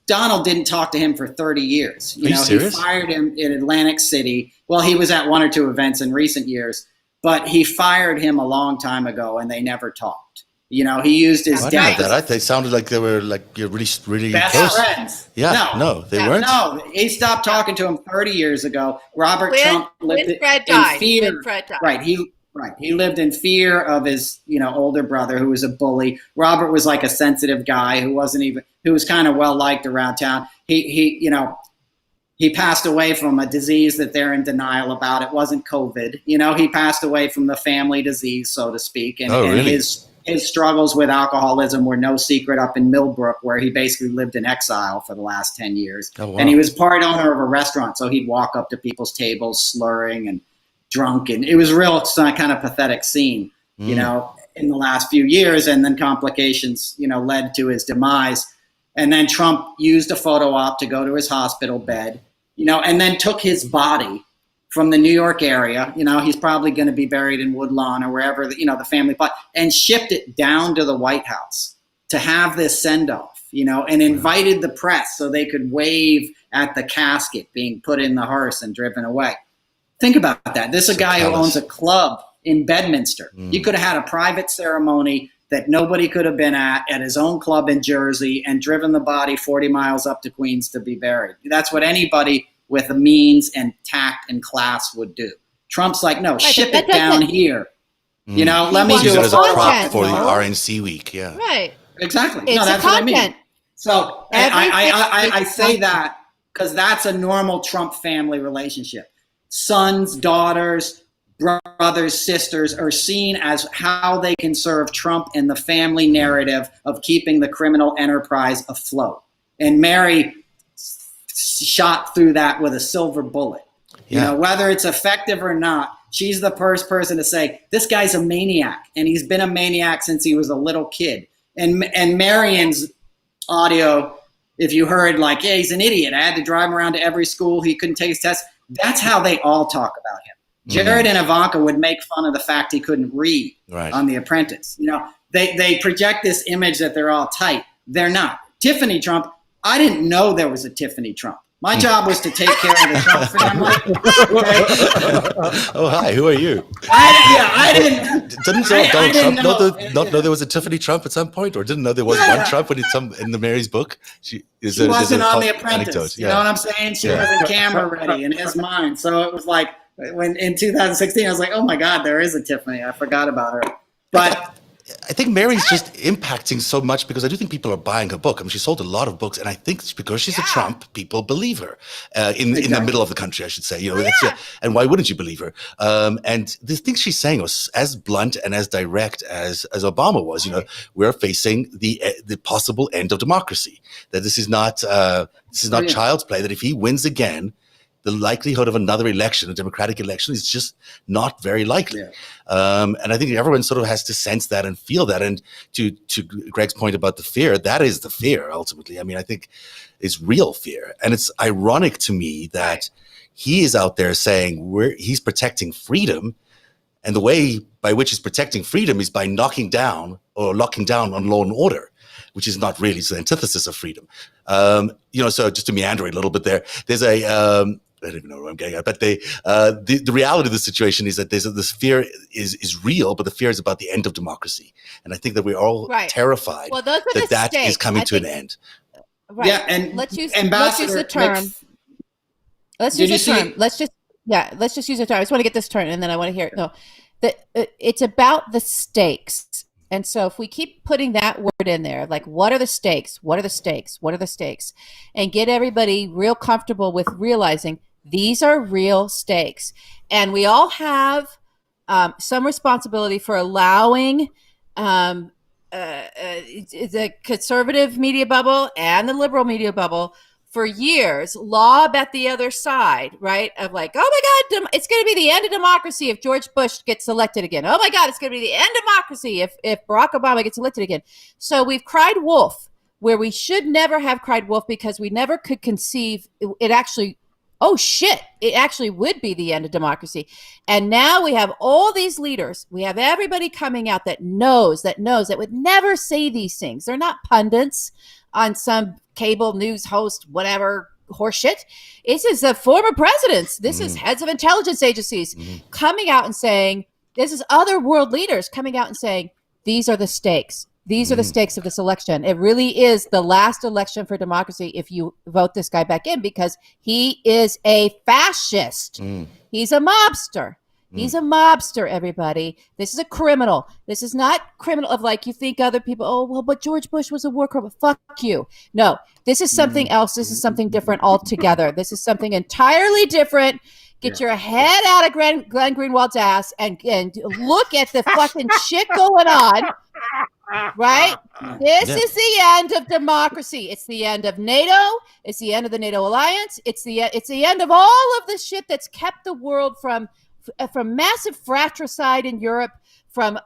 Donald didn't talk to him for 30 years. Are you serious? He fired him in Atlantic City. Well, he was at one or two events in recent years, but he fired him a long time ago, and they never talked. He used his dad. They sounded like they were like really, really best close friends. Yeah, no, they weren't. No, he stopped talking to him 30 years ago. Robert Trump lived in fear. Right, he lived in fear of his, older brother who was a bully. Robert was like a sensitive guy who was kind of well liked around town. He passed away from a disease that they're in denial about. It wasn't COVID. He passed away from the family disease, so to speak. And, really? His struggles with alcoholism were no secret up in Millbrook, where he basically lived in exile for the last 10 years. Oh, wow. And he was part owner of a restaurant, so he'd walk up to people's tables slurring and drunk. And it was a real kind of pathetic scene, in the last few years. And then complications, led to his demise. And then Trump used a photo op to go to his hospital bed, and then took his body from the New York area. He's probably going to be buried in Woodlawn or wherever, the family plot, and shipped it down to the White House to have this send off, and invited the press so they could wave at the casket being put in the hearse and driven away. Think about that. This is a guy who owns a club in Bedminster. He could have had a private ceremony that nobody could have been at his own club in Jersey and driven the body 40 miles up to Queens to be buried. That's what anybody with a means and tact and class would do. Trump's like, no, ship it down here. Let me use do it as a prop for the no? RNC week. Yeah. Right. Exactly. It's that's a what I content. mean. So I say that because that's a normal Trump family relationship. Sons, daughters, brothers, sisters are seen as how they can serve Trump and the family narrative of keeping the criminal enterprise afloat. And Mary shot through that with a silver bullet. Yeah. Whether it's effective or not, she's the first person to say, this guy's a maniac, and he's been a maniac since he was a little kid. And Marion's audio, if you heard like, yeah, he's an idiot. I had to drive him around to every school. He couldn't take his test. That's how they all talk about him. Jared and Ivanka would make fun of the fact he couldn't read on The Apprentice. They project this image that they're all tight. They're not. Tiffany Trump, I didn't know there was a Tiffany Trump. My job was to take care of the Trump family. Okay? Oh, hi. Who are you? I didn't. Didn't Donald Trump not know there was a Tiffany Trump at some point, or didn't know there was one Trump when in the Mary's book? She wasn't on The Apprentice. Anecdote. You know what I'm saying? She wasn't camera ready in his mind. So it was like when in 2016, I was like, oh my God, there is a Tiffany. I forgot about her. But I think Mary's just impacting so much because I do think people are buying her book. I mean, she sold a lot of books, and I think it's because she's a Trump, people believe her in the middle of the country, I should say. And why wouldn't you believe her? And the things she's saying was as blunt and as direct as Obama was. We're facing the possible end of democracy. That this is not child's play. That if he wins again, the likelihood of another election, a democratic election, is just not very likely. And I think everyone sort of has to sense that and feel that. And to Greg's point about the fear, that is the fear, ultimately. I mean, I think it's real fear. And it's ironic to me that he is out there saying he's protecting freedom. And the way by which he's protecting freedom is by knocking down or locking down on law and order, which is not really the antithesis of freedom. So just to meander a little bit there's I don't even know where I'm getting at, but the reality of the situation is that this fear is real, but the fear is about the end of democracy. And I think that we're all terrified that is coming to an end. Right. Yeah, and let's use the term. Let's use the term. Let's just use the term. I just want to get this term, and then I want to hear it. No, it's about the stakes. And so if we keep putting that word in there, like, what are the stakes? What are the stakes? What are the stakes? And get everybody real comfortable with realizing these are real stakes. And we all have some responsibility for allowing the conservative media bubble and the liberal media bubble for years lob at the other side, right? Of like, oh my God, it's going to be the end of democracy if George Bush gets elected again. Oh my God, it's going to be the end of democracy if Barack Obama gets elected again. So we've cried wolf where we should never have cried wolf because we never could conceive it actually, oh shit, it actually would be the end of democracy. And now we have all these leaders. We have everybody coming out that knows, that would never say these things. They're not pundits on some cable news host, whatever horseshit. This is the former presidents. This is heads of intelligence agencies coming out and saying, this is other world leaders coming out and saying, these are the stakes. These are the stakes of this election. It really is the last election for democracy if you vote this guy back in because he is a fascist. He's a mobster. He's a mobster, everybody. This is a criminal. This is not criminal of like you think other people, oh, well, but George Bush was a war criminal. Fuck you. No, this is something else. This is something different altogether. This is something entirely different. Get your head out of Glenn Greenwald's ass and look at the fucking shit going on. Right? This is the end of democracy. It's the end of NATO. It's the end of the NATO alliance. It's the end of all of the shit that's kept the world from from massive fratricide in Europe, from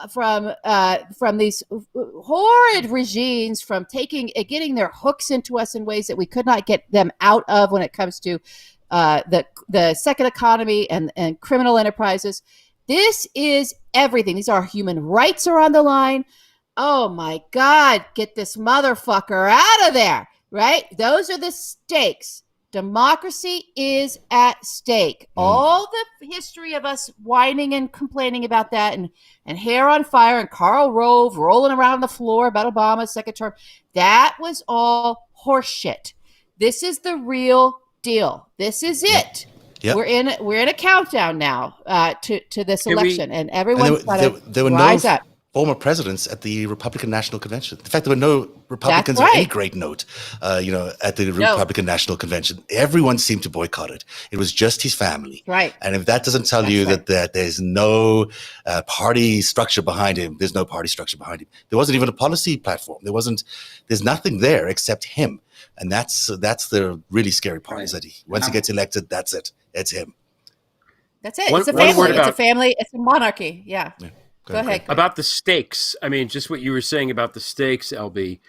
these horrid regimes, from getting their hooks into us in ways that we could not get them out of when it comes to the second economy and criminal enterprises. This is everything. These are human rights are on the line. Oh my God, get this motherfucker out of there, right? Those are the stakes. Democracy is at stake. All the history of us whining and complaining about that and hair on fire and Karl Rove rolling around the floor about Obama's second term, that was all horseshit. This is the real deal. This is it. Yep. We're in a countdown now to this election, and everyone's got to rise up. Former presidents at the Republican National Convention. In fact, there were no Republicans of any great note, at the Republican National Convention. Everyone seemed to boycott it. It was just his family. Right. And if that doesn't tell you that there's no party structure behind him, there's no party structure behind him. There wasn't even a policy platform. There's nothing there except him. And that's the really scary part, is that once he gets elected, that's it. It's him. That's it. It's a family. It's a family. It's a monarchy. Yeah. Go ahead. About the stakes. I mean, just what you were saying about the stakes, LB.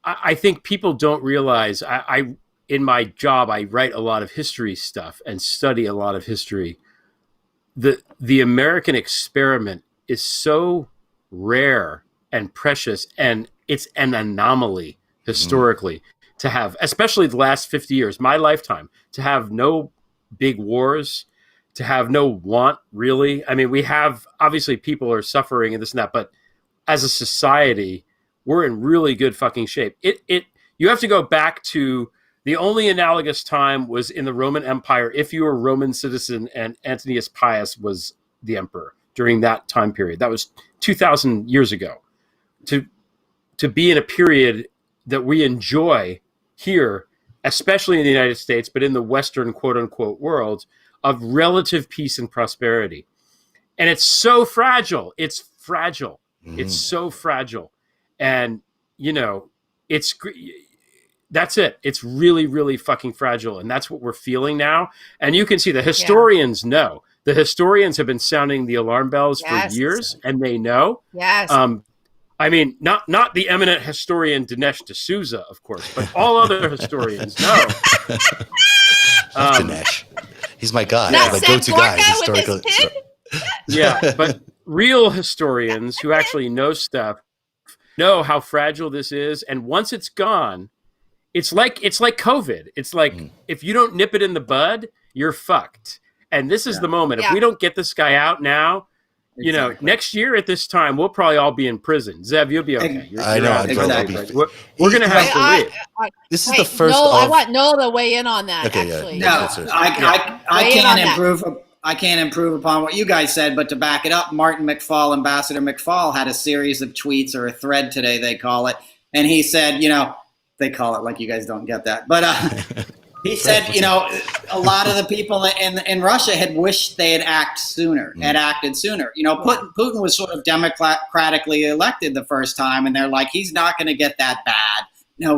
I think people don't realize. I in my job, I write a lot of history stuff and study a lot of history. The American experiment is so rare and precious, and it's an anomaly historically to have, especially the last 50 years, my lifetime, to have no big wars, to have no want, really. I mean, we have, obviously people are suffering and this and that, but as a society, we're in really good fucking shape. You have to go back to the only analogous time was in the Roman Empire, if you were a Roman citizen and Antonius Pius was the emperor during that time period. That was 2,000 years ago. To be in a period that we enjoy here, especially in the United States, but in the Western quote unquote world, of relative peace and prosperity. And it's so fragile. It's fragile. It's so fragile. And, that's it. It's really, really fucking fragile. And that's what we're feeling now. And you can see the historians know. The historians have been sounding the alarm bells for years, and they know. Yes. I mean, not the eminent historian Dinesh D'Souza, of course, but all other historians know. Dinesh. He's my guy. My go-to guy. Historical. Yeah, but real historians who actually know stuff know how fragile this is, and once it's gone, it's like COVID. It's like if you don't nip it in the bud, you're fucked. And this is the moment. If we don't get this guy out now, next year at this time, we'll probably all be in prison. Zev, you'll be okay. I know. Exactly. We're going to have to leave. This is the first. I want Noel to weigh in on that. Okay, actually. No, I can't improve upon what you guys said, but to back it up, Martin McFall, Ambassador McFall, had a series of tweets, or a thread today, they call it, and he said, they call it like you guys don't get that, but he said, a lot of the people in Russia had wished they had acted sooner. Putin was sort of democratically elected the first time, and they're like, he's not going to get that bad.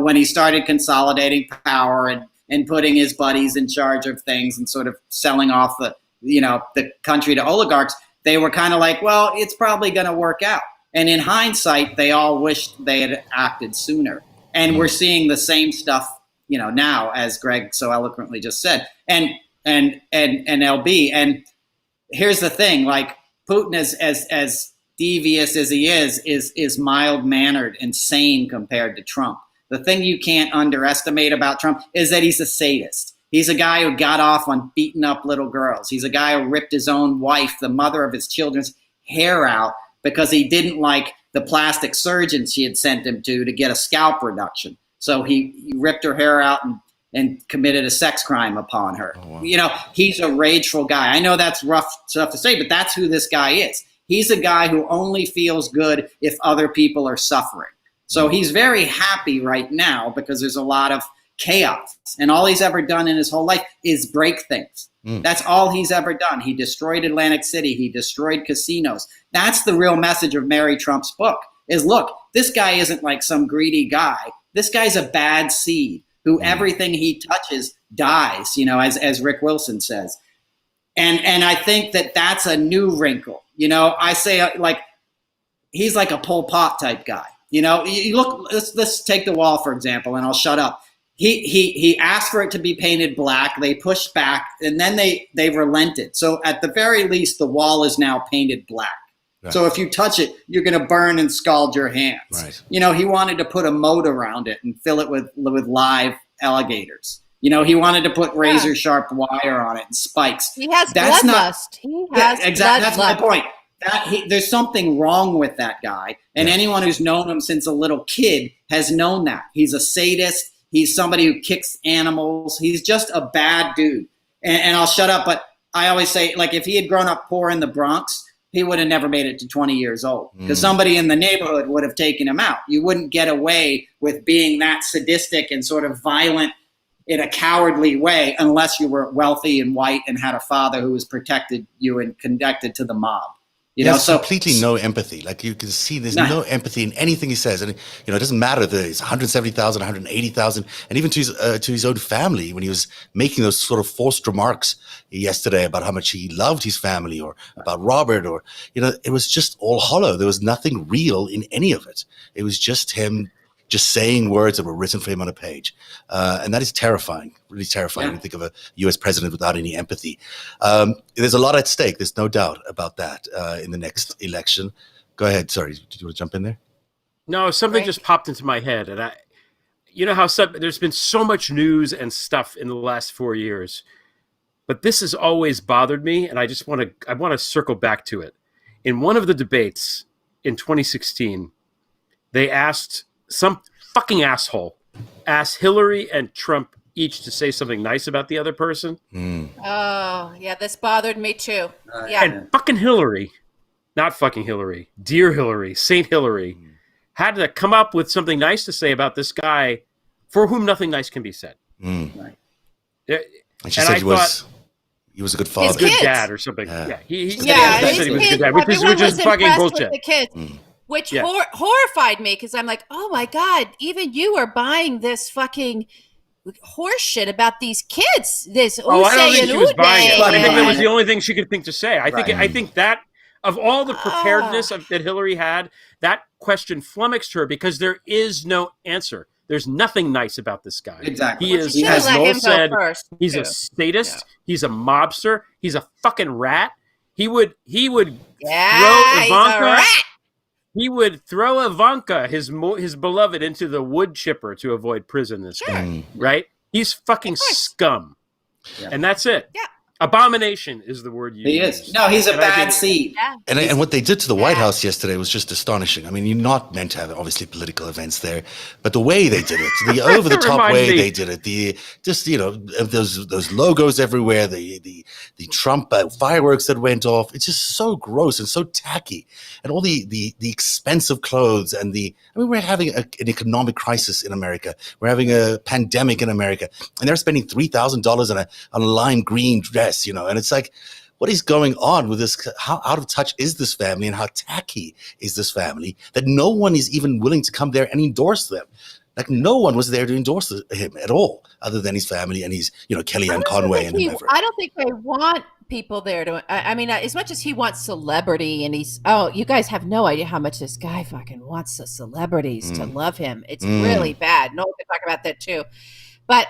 When he started consolidating power and putting his buddies in charge of things and sort of selling off the country to oligarchs, they were kind of like, well, it's probably going to work out. And in hindsight, they all wished they had acted sooner. And we're seeing the same stuff, now, as Greg so eloquently just said, and LB. And here's the thing: like, Putin, as devious as he is mild mannered and sane compared to Trump. The thing you can't underestimate about Trump is that he's a sadist. He's a guy who got off on beating up little girls. He's a guy who ripped his own wife, the mother of his children's hair out, because he didn't like the plastic surgeon she had sent him to get a scalp reduction. So he ripped her hair out and committed a sex crime upon her. Oh, wow. He's a rageful guy. I know that's rough stuff to say, but that's who this guy is. He's a guy who only feels good if other people are suffering. So he's very happy right now because there's a lot of chaos. And all he's ever done in his whole life is break things. That's all he's ever done. He destroyed Atlantic City. He destroyed casinos. That's the real message of Mary Trump's book is, look, this guy isn't like some greedy guy. This guy's a bad seed who everything he touches dies, as Rick Wilson says. And I think that that's a new wrinkle. You know, I say like he's like a Pol Pot type guy. You know, you look. Let's take the wall for example, and I'll shut up. He asked for it to be painted black. They pushed back, and then they relented. So at the very least, the wall is now painted black. Right. So if you touch it, you're going to burn and scald your hands. Right. You know, he wanted to put a moat around it and fill it with live alligators. You know, he wanted to put razor sharp wire on it and spikes. He has bloodlust. He has exactly. That's my point. There's something wrong with that guy, and anyone who's known him since a little kid has known that. He's a sadist. He's somebody who kicks animals. He's just a bad dude. And I'll shut up, but I always say, like, if he had grown up poor in the Bronx, he would have never made it to 20 years old because somebody in the neighborhood would have taken him out. You wouldn't get away with being that sadistic and sort of violent in a cowardly way unless you were wealthy and white and had a father who was protected you and connected to the mob. You know, so completely no empathy. Like you can see, there's no empathy in anything he says, and you know, it doesn't matter that it's 170,000, 180,000, and even to his own family when he was making those sort of forced remarks yesterday about how much he loved his family or about Robert, or you know, it was just all hollow. There was nothing real in any of it. It was just him just saying words that were written for him on a page. And that is terrifying, really terrifying when you think of a US president without any empathy. There's a lot at stake. There's no doubt about that in the next election. Go ahead. Sorry, did you want to jump in there? No, something just popped into my head. And you know how there's been so much news and stuff in the last 4 years, but this has always bothered me. And I want to circle back to it. In one of the debates in 2016, they asked some fucking asshole asked Hillary and Trump each to say something nice about the other person. Oh, yeah, this bothered me too. And fucking Hillary, not fucking Hillary, dear Hillary, Saint Hillary, had to come up with something nice to say about this guy for whom nothing nice can be said. Right. And she said he was a good father. He's a good dad or something. He said he was a good dad, which is fucking bullshit. The kids. Which horrified me because I'm like, oh my God, even you are buying this fucking horse shit about these kids. This I don't think she was buying it. I think that was the only thing she could think to say. I think that of all the preparedness that Hillary had, that question flummoxed her because there is no answer. There's nothing nice about this guy. Exactly. He is, as Noel said, he's a sadist. Yeah. He's a mobster. He's a fucking rat. He would throw Ivanka. He would throw Ivanka, his beloved, into the wood chipper to avoid prison. This guy, right? He's fucking scum, and that's it. Yeah, abomination is the word you use. Is. No, he's a bad seed. Yeah. And what they did to the White House yesterday was just astonishing. I mean, you're not meant to have obviously political events there, but the way they did it, the over the top way they did it, those logos everywhere, the Trump fireworks that went off, it's just so gross and so tacky, and all the expensive clothes and we're having an economic crisis in America, we're having a pandemic in America, and they're spending $3,000 on a lime green dress. You know, and it's like, what is going on with this? How out of touch is this family, and how tacky is this family that no one is even willing to come there and endorse them? Like, no one was there to endorse him at all, other than his family and his, Kellyanne Conway and whoever. I don't think they want people there to. I mean, as much as he wants celebrity, and you guys have no idea how much this guy fucking wants the celebrities to love him. It's really bad. No one can talk about that too, but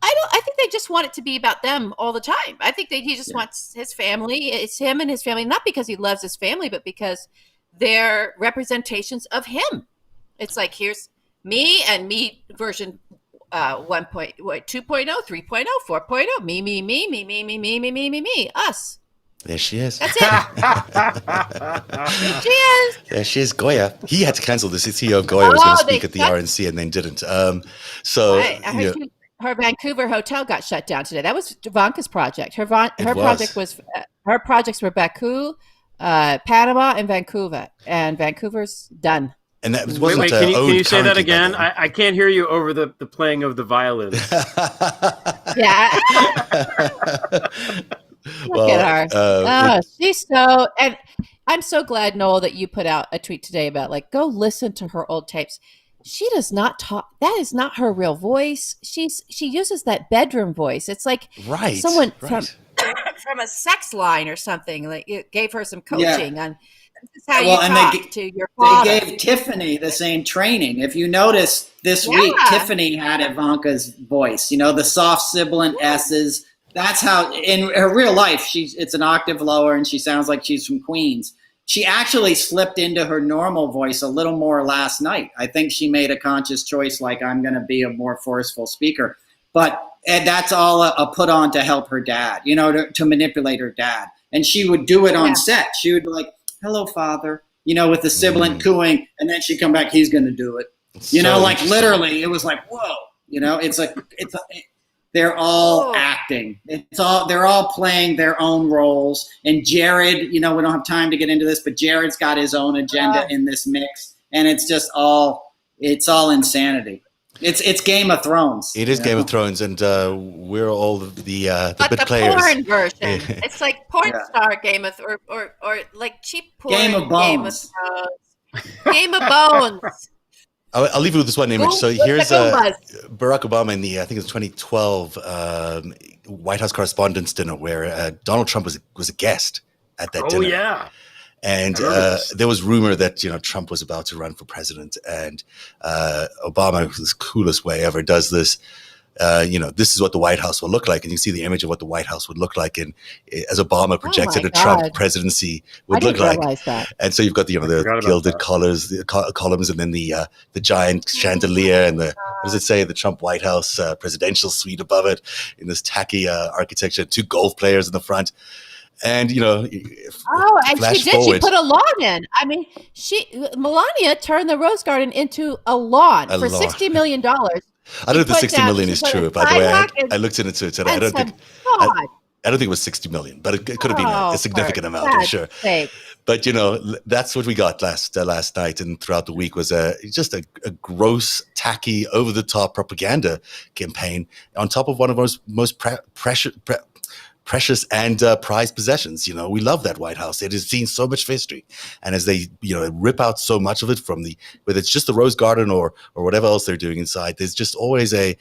I think they just want it to be about them all the time. I think that he just wants his family. It's him and his family, not because he loves his family, but because they're representations of him. It's like, here's me and me version 2.0, 3.0, 4.0, me, us. There she is. That's it. She is. There she is, Goya. He had to cancel this. The CEO of Goya was going to speak at the RNC and then didn't. I heard her Vancouver hotel got shut down today. That was Ivanka's project. Her project was her projects were Baku, Panama, and Vancouver. And Vancouver's done. And that wait, can you say that again? I can't hear you over the playing of the violin. Yeah. Look at her. She's so, and I'm so glad, Noel, that you put out a tweet today about go listen to her old tapes. She does not talk. That is not her real voice. She uses that bedroom voice. It's like someone from from a sex line or something. Like it gave her some coaching on this is how Well, you and talk to your father. they gave Tiffany the same training. If you notice this week, Tiffany had Ivanka's voice. You know, the soft sibilant S's. That's how in her real life it's an octave lower, and she sounds like she's from Queens. She actually slipped into her normal voice a little more last night. I think she made a conscious choice, like I'm going to be a more forceful speaker. But that's all a put on to help her dad, you know, to manipulate her dad. And she would do it on set. She would be like, "Hello, Father," you know, with the sibilant cooing, and then she'd come back, "He's going to do it." You know, like literally, it was like, whoa. You know, they're all acting. They're all playing their own roles. And Jared, you know, we don't have time to get into this, but Jared's got his own agenda in this mix, and it's just all insanity. It's Game of Thrones. It is Game of Thrones, and we're all the but bit the players. porn version. It's like porn star Game of or like cheap porn Game of Bones. Game of Bones. I'll leave you with this one image. So here's Barack Obama in the, I think it's 2012 White House Correspondents' Dinner, where Donald Trump was a guest at that dinner. Oh, yeah. And there was rumor that, you know, Trump was about to run for president, and Obama, the coolest way ever, does this. You know, this is what the White House will look like, and you see the image of what the White House would look like, and as Obama projected a Trump presidency would look like. That. And so you've got the gilded collars, the columns, and then the giant chandelier, and what does it say? The Trump White House presidential suite above it in this tacky architecture. 2 golf players in the front. And, you know, and she did. Forward. She put a lawn in. I mean, Melania turned the Rose Garden into a lawn for $60 million. I don't know if the 60 million is true, by the way. I looked into it today. I don't think it was 60 million, but it could have been a significant amount, I'm sure. Sake. But, you know, that's what we got last night and throughout the week was just a gross, tacky, over-the-top propaganda campaign on top of one of our most precious and prized possessions. You know, we love that White House. It has seen so much history, and as they, you know, rip out so much of it from whether it's just the Rose Garden or whatever else they're doing inside, there's just always a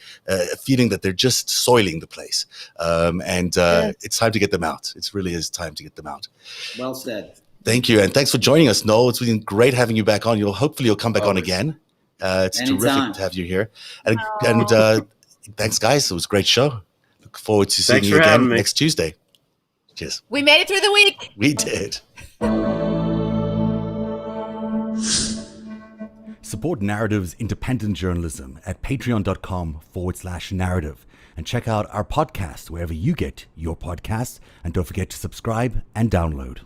feeling that they're just soiling the place. It's time to get them out. It really is time to get them out. Well said. Thank you, and thanks for joining us, Noel. It's been great having you back on. Hopefully you'll come back on again. It's terrific to have you here, and thanks, guys. It was a great show. Look forward to seeing you again next Tuesday. Cheers. We made it through the week. We did. Support Narativ's independent journalism at patreon.com/narrative and check out our podcast wherever you get your podcasts. And don't forget to subscribe and download.